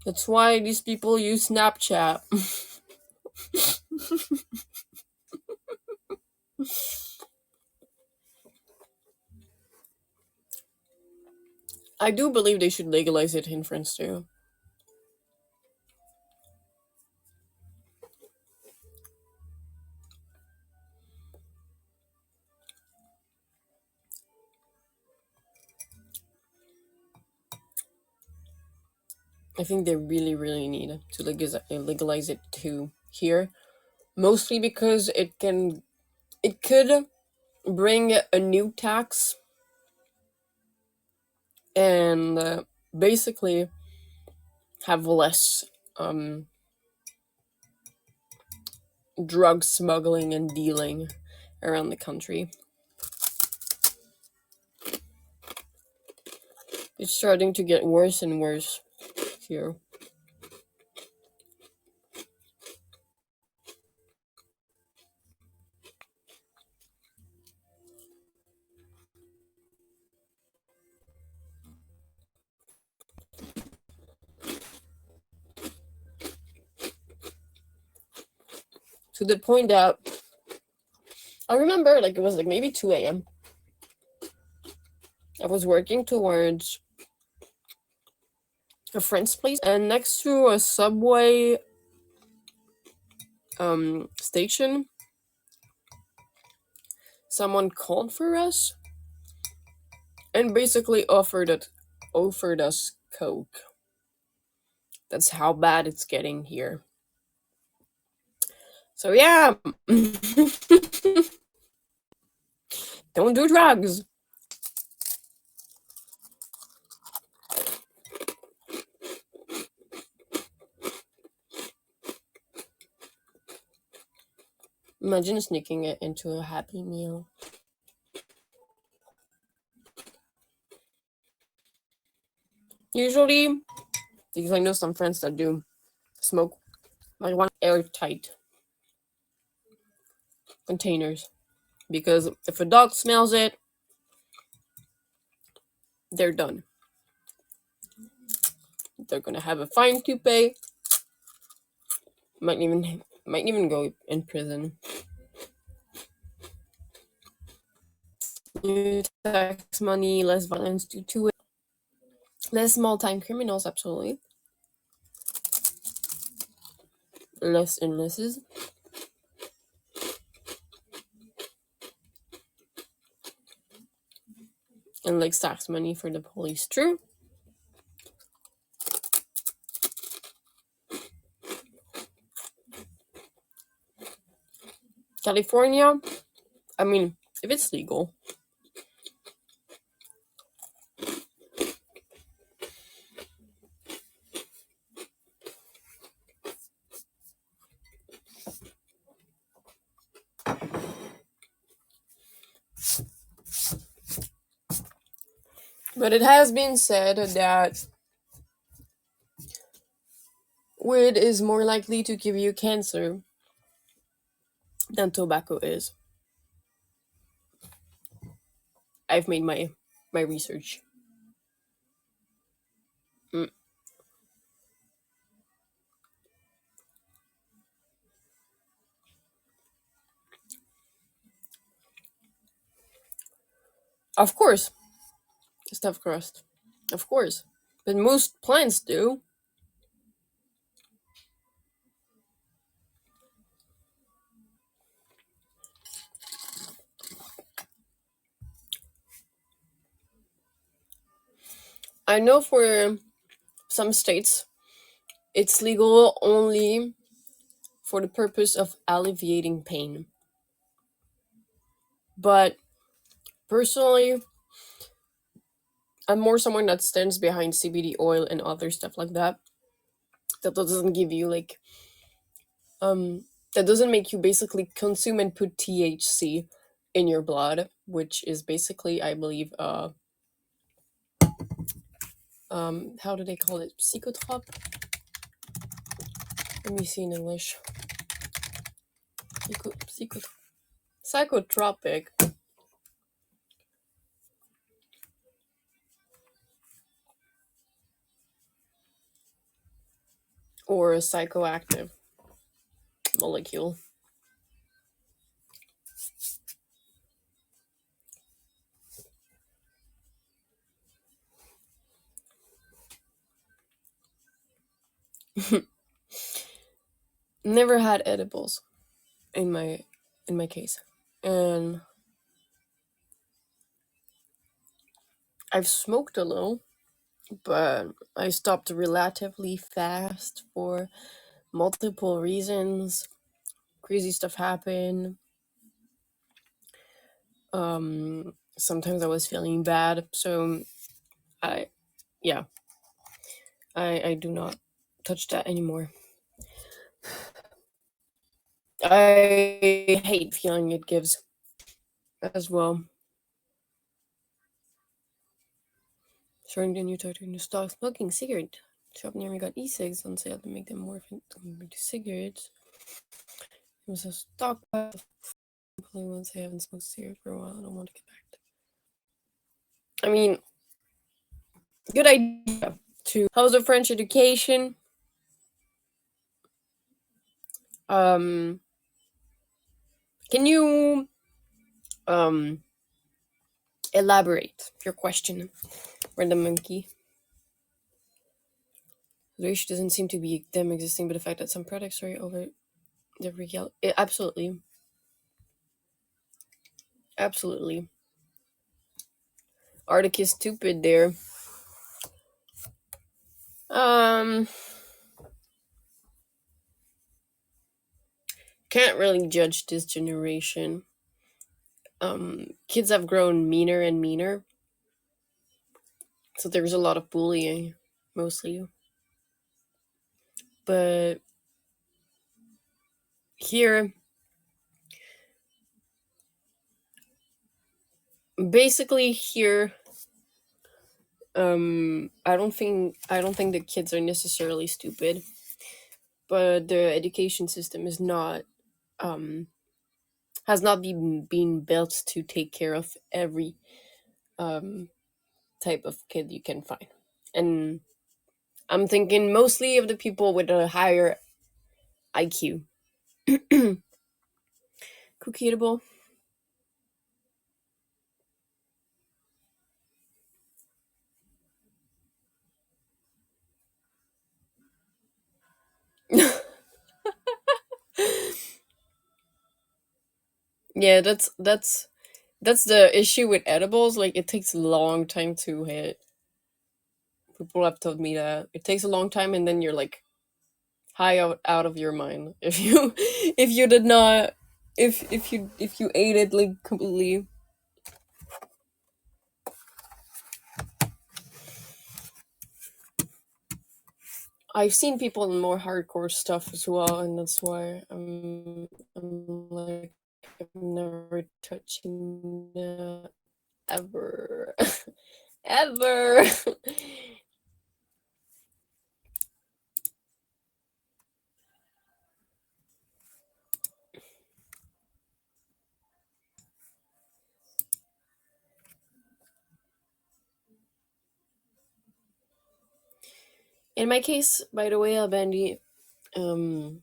That's why these people use Snapchat. I do believe they should legalize it in France too. I think they really, really need to legalize it too here. Mostly because it could bring a new tax and basically have less drug smuggling and dealing around the country. It's starting to get worse and worse here. To the point that I remember, like, it was like maybe 2 a.m. I was working towards a friend's place, and next to a subway station, someone called for us and basically offered us coke. That's how bad it's getting here. So yeah, don't do drugs. Imagine sneaking it into a Happy Meal. Usually, because I know some friends that do smoke marijuana airtight containers. Because if a dog smells it, they're done. They're gonna have a fine to pay. Might even go in prison. New tax money, less violence due to it, less small-time criminals, absolutely. Less illnesses. And like tax money for the police. True. California, I mean, if it's legal. But it has been said that weed is more likely to give you cancer than tobacco is. I've made my research. Of course, stuffed crust. Of course. But most plants do. I know for some states, it's legal only for the purpose of alleviating pain. But personally, I'm more someone that stands behind CBD oil and other stuff like that. That doesn't give you like that doesn't make you basically consume and put THC in your blood, which is basically, I believe, how do they call it? Psychotrop? Let me see in English. Psychotropic. or a psychoactive molecule. Never had edibles in my case, and I've smoked a little, but I stopped relatively fast for multiple reasons. Crazy stuff happened. Sometimes I was feeling bad, so I yeah, I do not touch that anymore. I hate feeling it gives as well. Starting the new to stop smoking cigarette. Shop near me got e-cigs on sale to make them more to cigarettes. It was a stock once I haven't smoked cigarettes for a while. I don't want to get back to. I mean, good idea. To how's the French education? Um, can you elaborate your question, Random Monkey? The issue doesn't seem to be them existing, but the fact that some products are over the real. Absolutely, absolutely. Arctic is stupid there. Um, can't really judge this generation. Kids have grown meaner and meaner, so there's a lot of bullying, mostly. But here, basically here, I don't think the kids are necessarily stupid, but the education system is not has not been built to take care of every um type of kid you can find. And I'm thinking mostly of the people with a higher IQ. Cookie eatable. Yeah, that's the issue with edibles. Like, it takes a long time to hit. People have told me that it takes a long time, and then you're like high out of your mind if you if you did not if you ate it like completely. I've seen people in more hardcore stuff as well, and that's why I'm like, I'm never touching that ever. Ever. In my case, by the way, Albendi, um,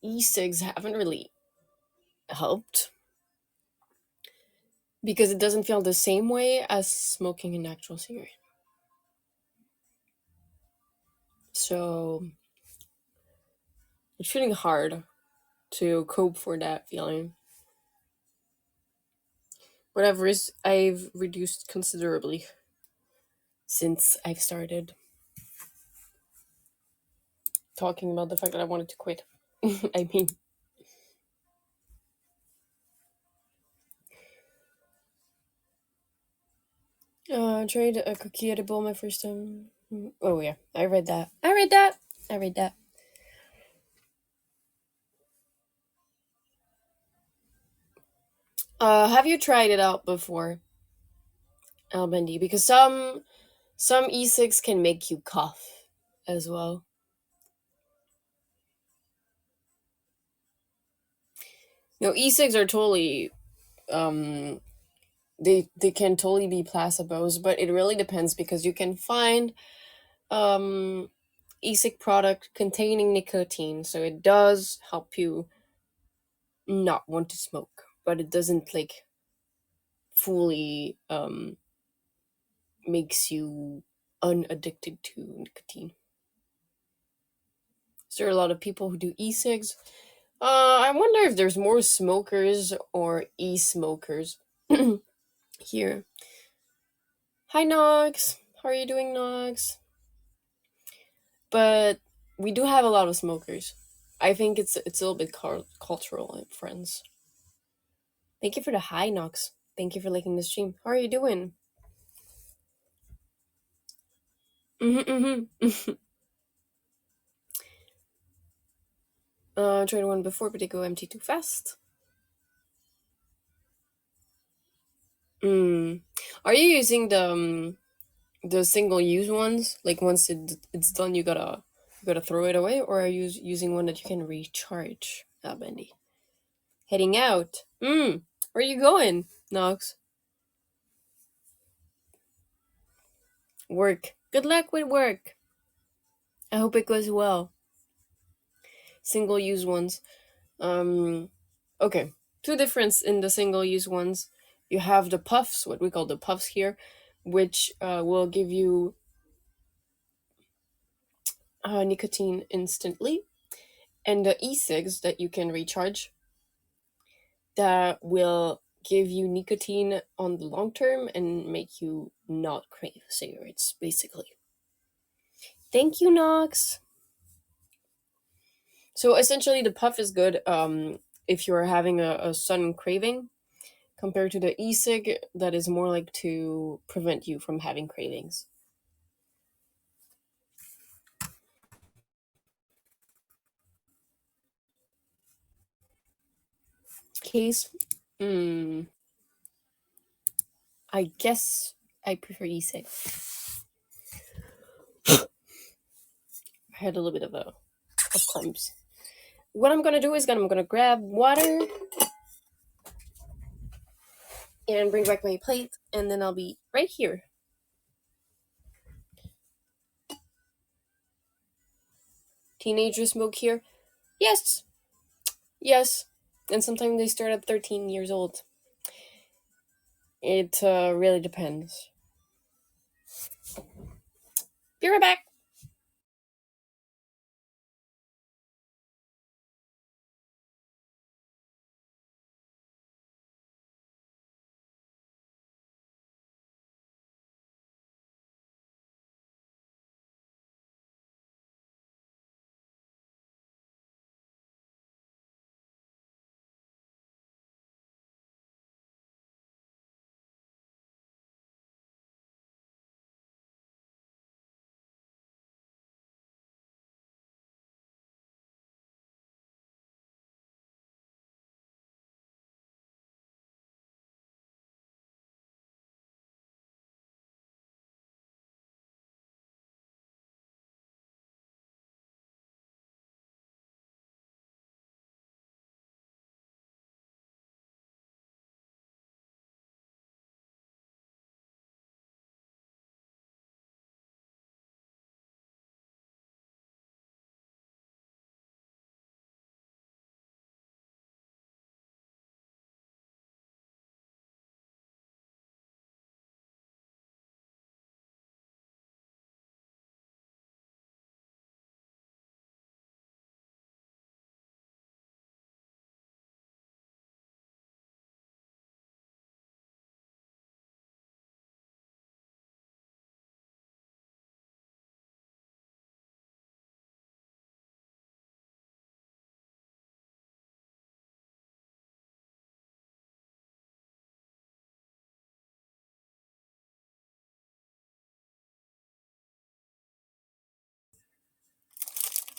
e-cigs haven't really helped because it doesn't feel the same way as smoking an actual cigarette. So it's feeling hard to cope for that feeling. Whatever is, I've reduced considerably since I've started talking about the fact that I wanted to quit. I mean, I tried a cookie edible my first time. Oh yeah, I read that. I read that. I read that. Have you tried it out before, Albendi? Because some e-cigs can make you cough as well. No, e-cigs are totally um they can totally be placebos, but it really depends because you can find um e-cig product containing nicotine, so it does help you not want to smoke, but it doesn't like fully makes you unaddicted to nicotine. So there are a lot of people who do e-cigs. I wonder if there's more smokers or e-smokers here. Hi, Nox. How are you doing, Nox? But we do have a lot of smokers. I think it's a little bit cultural, friends. Thank you for the hi, Nox. Thank you for liking the stream. How are you doing? I tried one before, but they go empty too fast. Are you using the single use ones? Like once it's done, you gotta throw it away, or are you using one that you can recharge? Ah, Bendy. Heading out. Where are you going, Nox? Work. Good luck with work. I hope it goes well. Single use ones. Okay. Two difference in the single use ones. You have the puffs, what we call the puffs here, which will give you nicotine instantly, and the e-cigs that you can recharge that will give you nicotine on the long term and make you not crave cigarettes, basically. Thank you, Nox. So essentially, the puff is good if you're having a sudden craving, compared to the e-cig that is more like to prevent you from having cravings. Case, I guess I prefer e-cig. I had a little bit of crumbs. What I'm gonna do is I'm gonna grab water and bring back my plate, and then I'll be right here. Teenagers smoke here? Yes. Yes. And sometimes they start at 13 years old. It really depends. Be right back.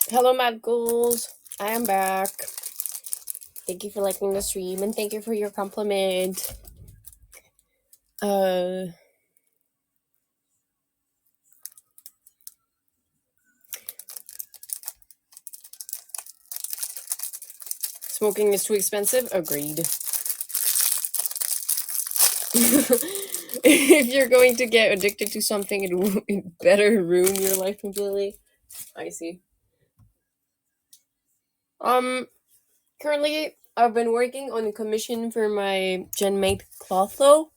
Hello, Mad Ghouls. I am back. Thank you for liking the stream, and thank you for your compliment. Smoking is too expensive? Agreed. If you're going to get addicted to something, it better ruin your life completely. I see. Um, Currently, I've been working on a commission for my Genmate Clotho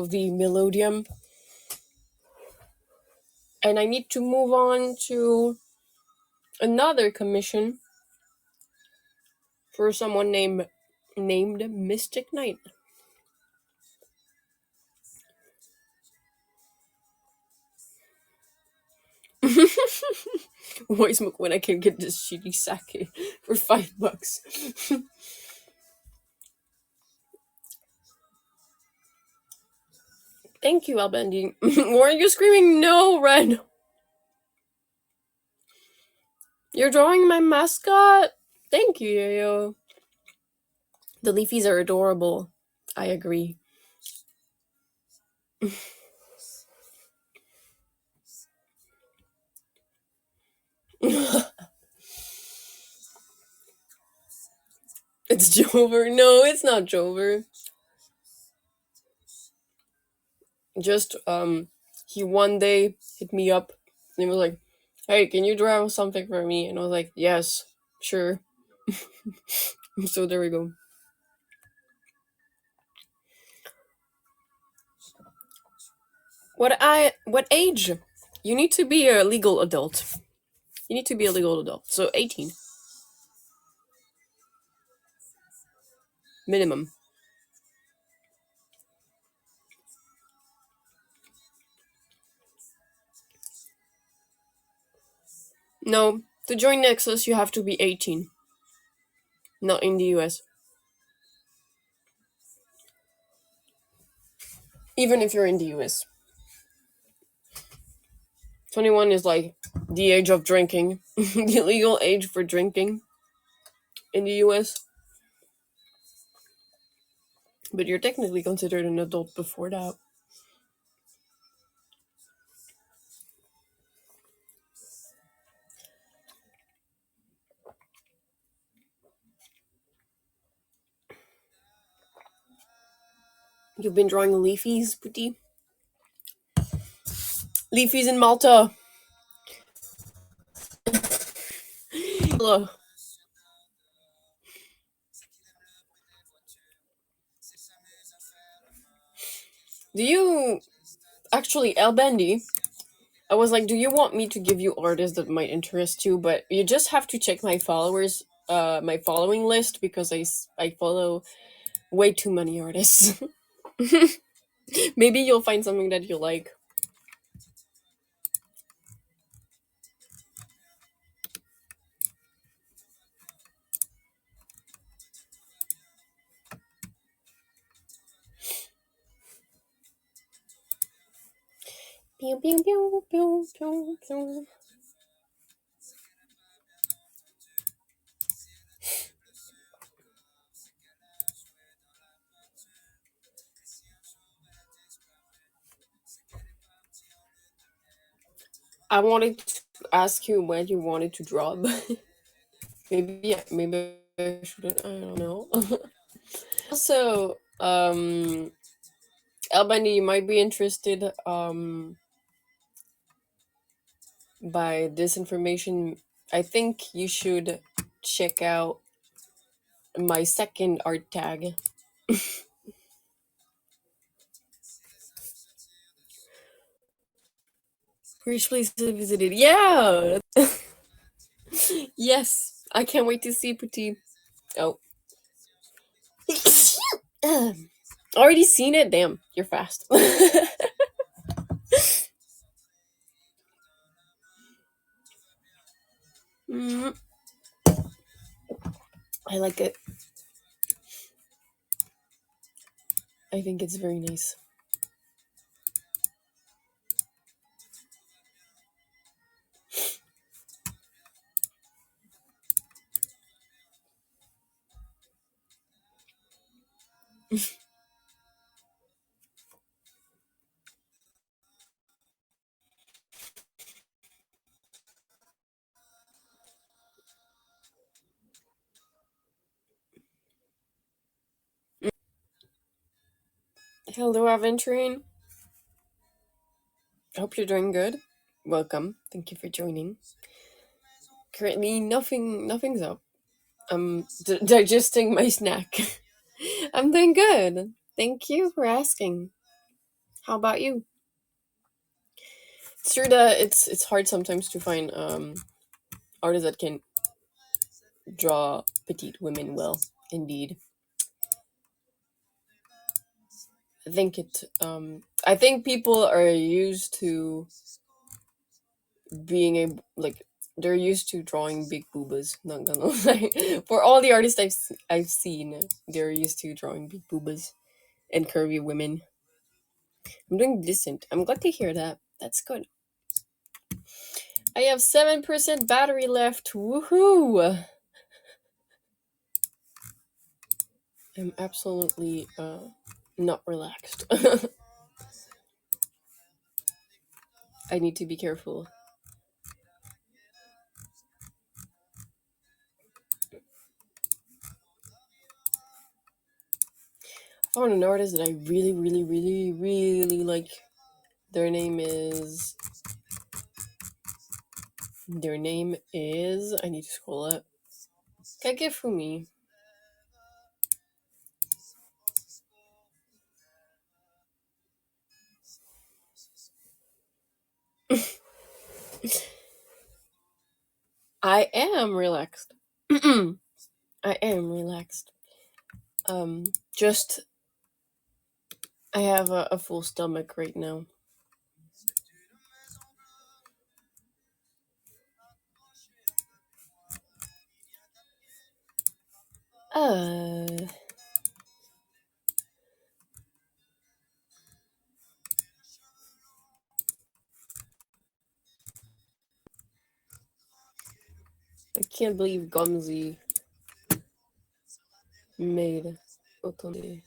the Melodium, and I need to move on to another commission for someone named Mystic Knight. Why smoke when I can get this shitty sake for $5? Thank you, Albendi. Why are you screaming no, Red? You're drawing my mascot? Thank you, Yo. The Leafies are adorable. I agree. It's Jover. No, it's not Jover. Just he one day hit me up and he was like, "Hey, can you draw something for me?" And I was like, "Yes, sure." So there we go. What age? You need to be a legal adult. You need to be a legal adult. So 18 minimum. No, to join Nexus you have to be 18. Not in the US. Even if you're in the US. 21 is like the age of drinking. The legal age for drinking in the US. But you're technically considered an adult before that. You've been drawing leafies, Putty? Leafies in Malta. Hello. Do you actually, El Bendy? I was like, do you want me to give you artists that might interest you? But you just have to check my my following list because I follow way too many artists. Maybe you'll find something that you like. Pew, pew, pew, pew, pew, pew. I wanted to ask you when you wanted to draw, but maybe I shouldn't. I don't know. Also, Albany, you might be interested by this information. I think you should check out my second art tag. Which place I visited? Yeah. Yes, I can't wait to see Petit. Oh, already seen it. Damn, you're fast. Mm, I like it. I think it's very nice. Hello, Aventurine. I hope you're doing good. Welcome. Thank you for joining. Currently, nothing's up. I'm digesting my snack. I'm doing good. Thank you for asking. How about you? It's true that it's hard sometimes to find artists that can draw petite women well. Indeed, I think people are used to being a like they're used to drawing big boobas. Not gonna lie. For all the artists I've seen, they're used to drawing big boobas and curvy women. I'm doing decent. I'm glad to hear that. That's good. I have 7% battery left. Woohoo! I'm absolutely not relaxed. I need to be careful. I found an artist that I really, really, really, really like. Their name is. Their name is. I need to scroll up. Kakefumi. I am relaxed. I am relaxed. Just I have a full stomach right now. Uh, I can't believe Gumsy made Otone.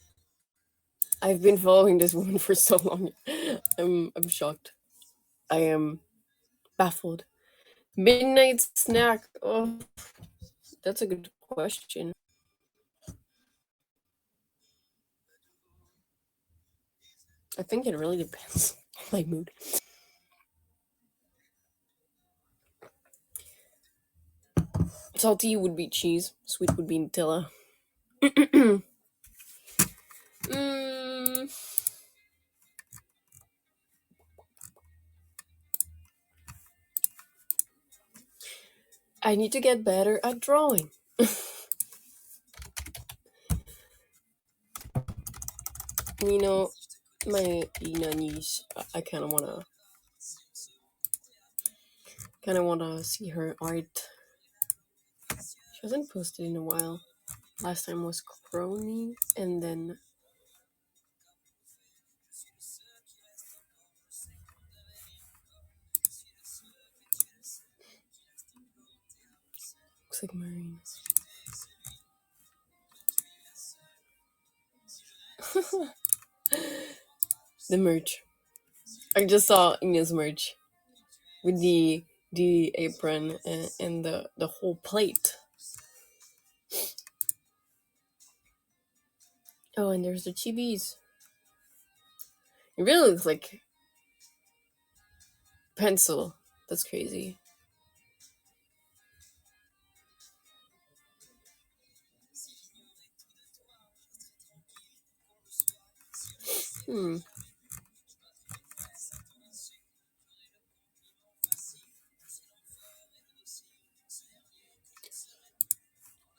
I've been following this woman for so long. I'm shocked. I am baffled. Midnight snack. Oh, that's a good question. I think it really depends on my mood. Salty would be cheese. Sweet would be Nutella. mm, I need to get better at drawing. You know, my Ina niece. I kind of wanna see her art. She hasn't posted in a while. Last time was Crony, and then looks like Marine. The merch. I just saw Ina's merch with the apron and the whole plate. Oh, and there's the chibis. It really looks like pencil. That's crazy. Hmm.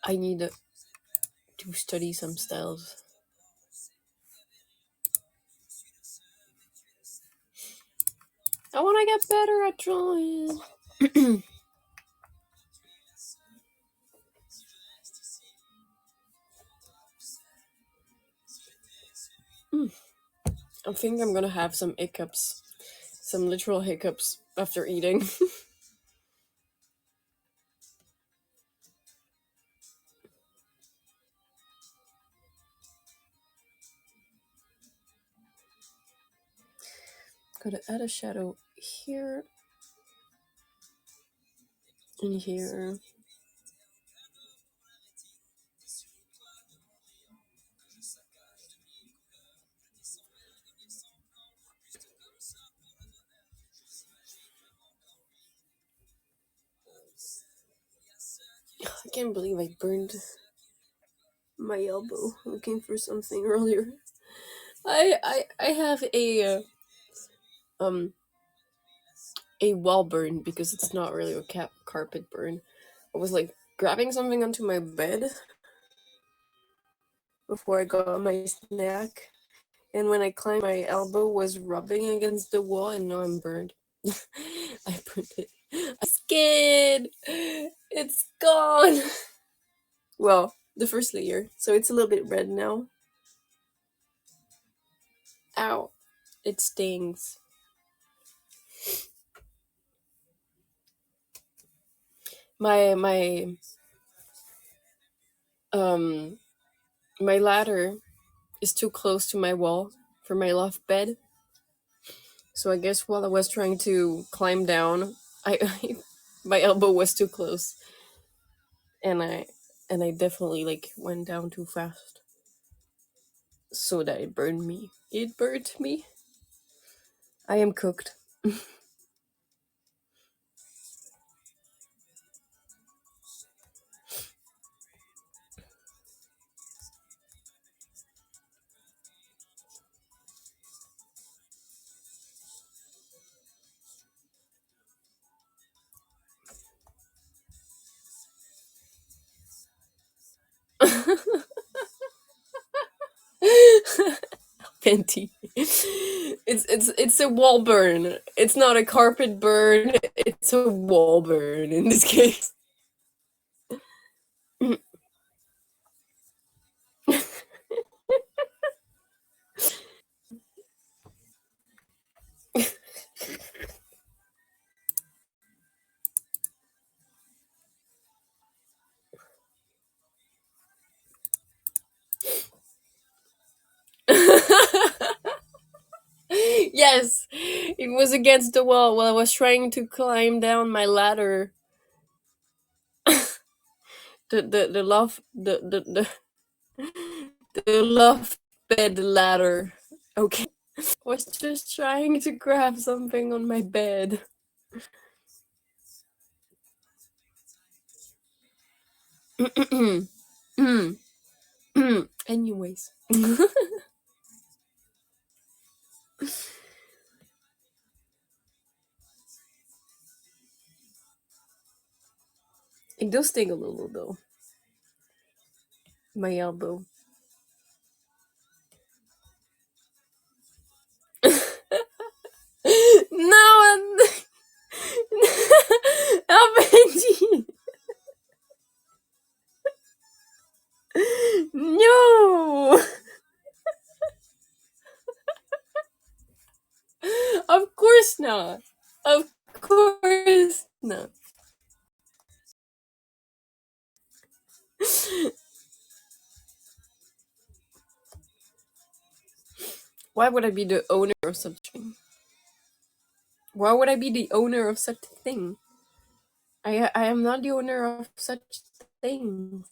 I need to study some styles. I want to get better at drawing. I think I'm gonna have some hiccups, some literal hiccups after eating. Gotta add a shadow here and here. can't believe I burned my elbow looking for something earlier. I have um a wall burn because it's not really a carpet burn. I was like grabbing something onto my bed before I got my snack, and when I climbed, my elbow was rubbing against the wall, and now I'm burned. I burned it. I'm scared. It's gone. Well, the first layer, so it's a little bit red now. Ow! It stings. My um my ladder is too close to my wall for my loft bed. So I guess while I was trying to climb down, I my elbow was too close, and I definitely like went down too fast, so that it burned me. It burnt me. I am cooked. Fenty. It's a wall burn. It's not a carpet burn. It's a wall burn in this case. Yes, it was against the wall while I was trying to climb down my ladder. The loft the loft bed ladder. Okay, was just trying to grab something on my bed. Anyways, it does sting a little though. My elbow. No, Benji. No, of course not. Of course not. Why would I be the owner of something? Why would I be the owner of such a thing? I am not the owner of such things.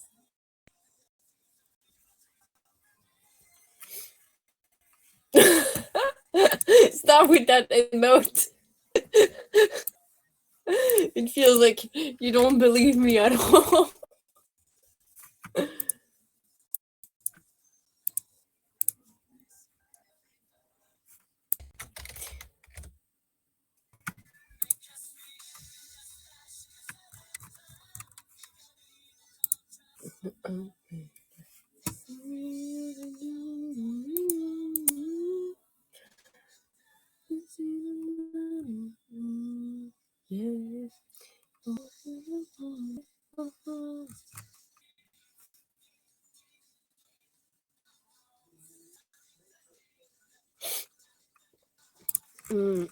Stop with that emote. It feels like you don't believe me at all. Yeah. Mm.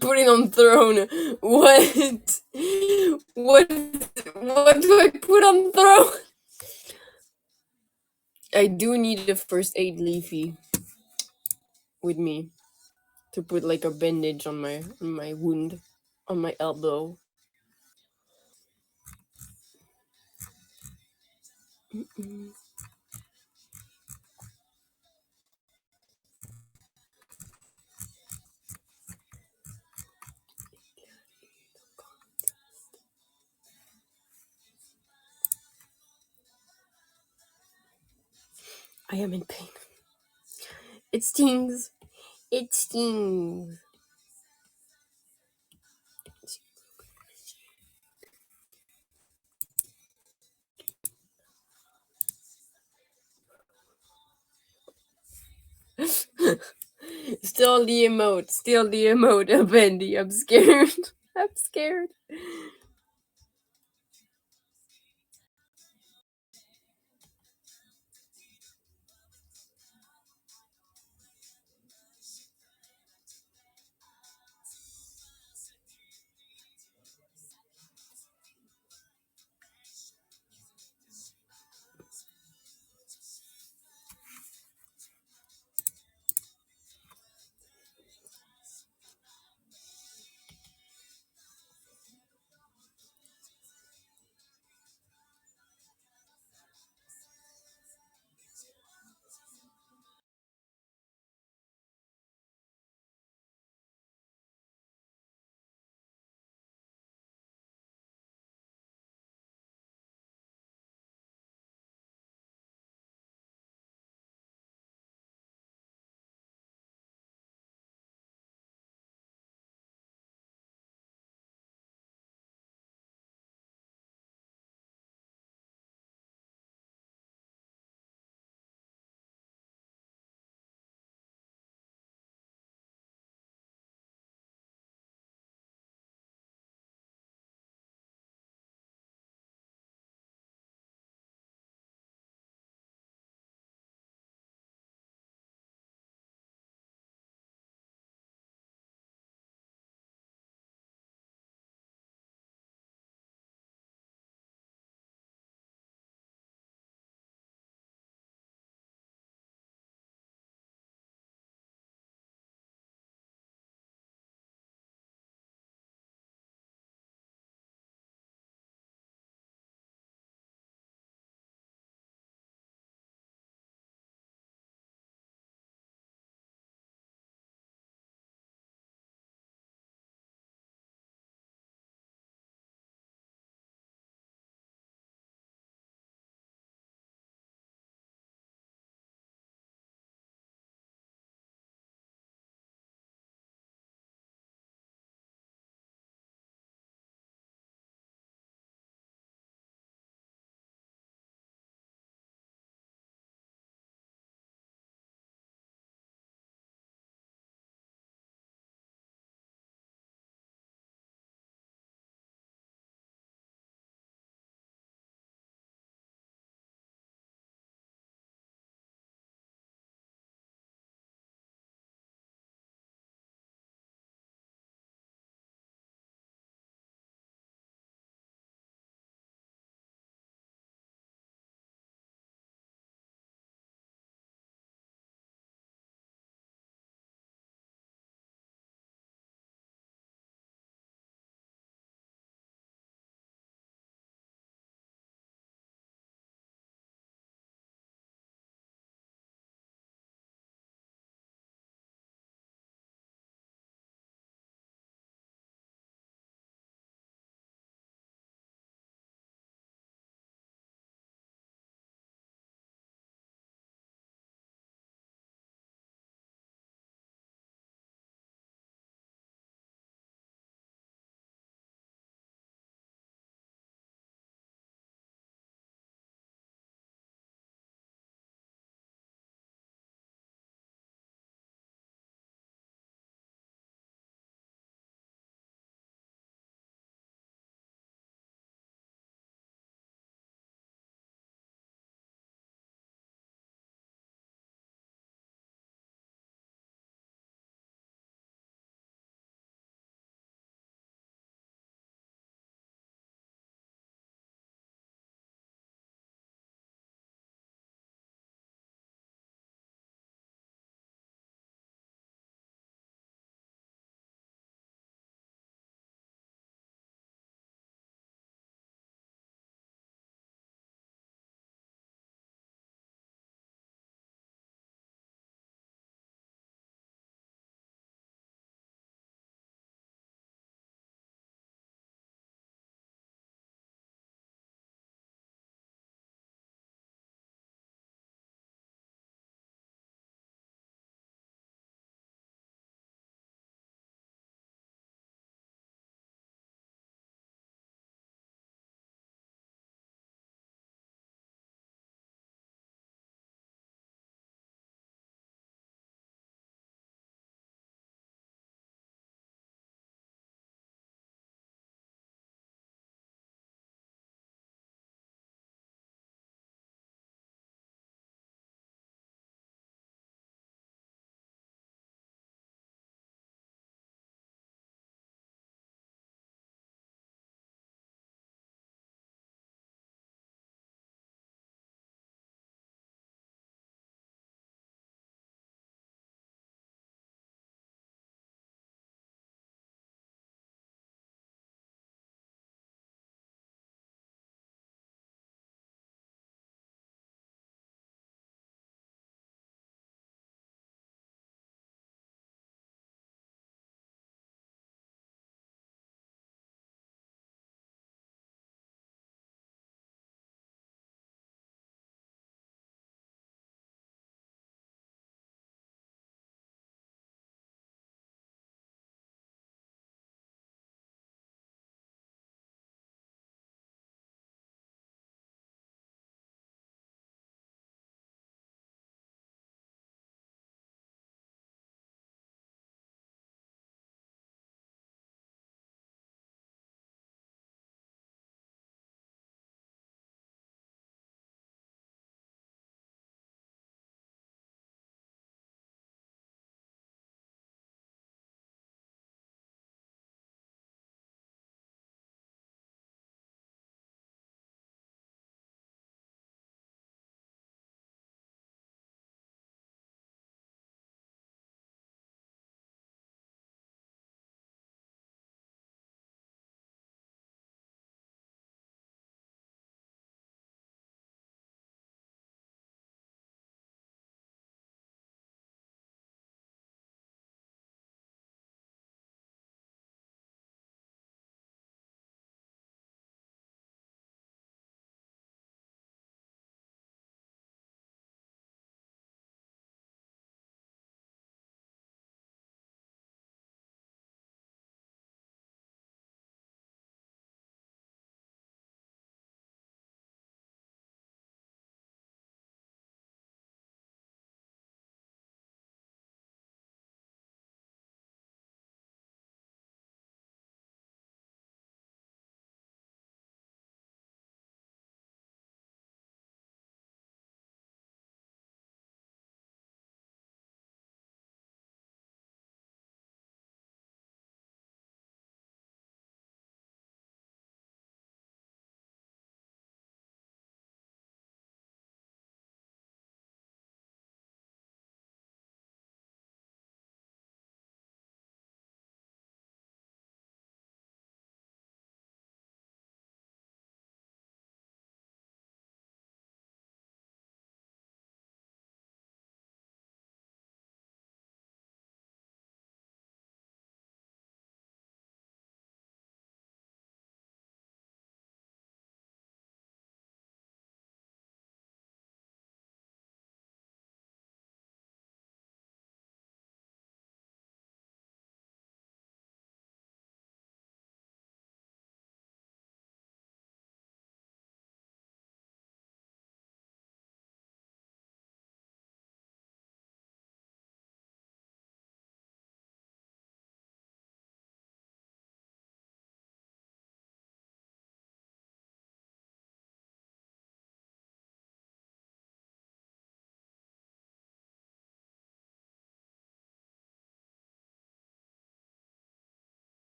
Putting on throne. What? What do I put on throne? I do need a first aid leafy with me to put like a bandage on my wound on my elbow. I am in pain. It stings. It stings. Still the emote. Still the emote, Bendy. I'm scared. I'm scared.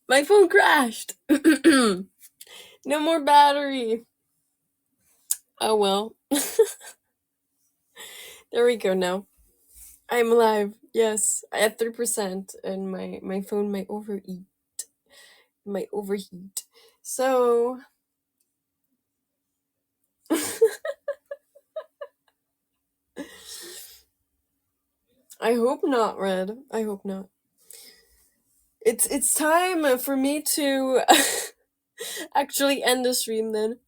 My phone crashed. No more battery. Oh well. There we go now. I'm alive. Yes, I had 3%, and my phone might overheat. So I hope not, Red. I hope not. It's time for me to actually end the stream then.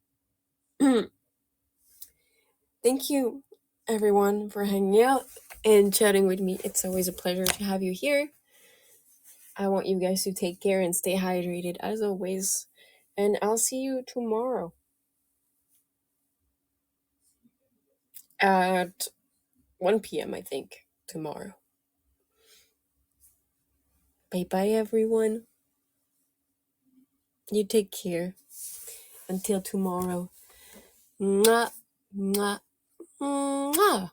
Thank you, everyone, for hanging out and chatting with me. It's always a pleasure to have you here. I want you guys to take care and stay hydrated as always. And I'll see you tomorrow at 1 p.m., I think, tomorrow. Bye-bye, everyone. You take care. Until tomorrow. Mwah, mwah, mwah.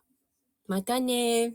Mata ne.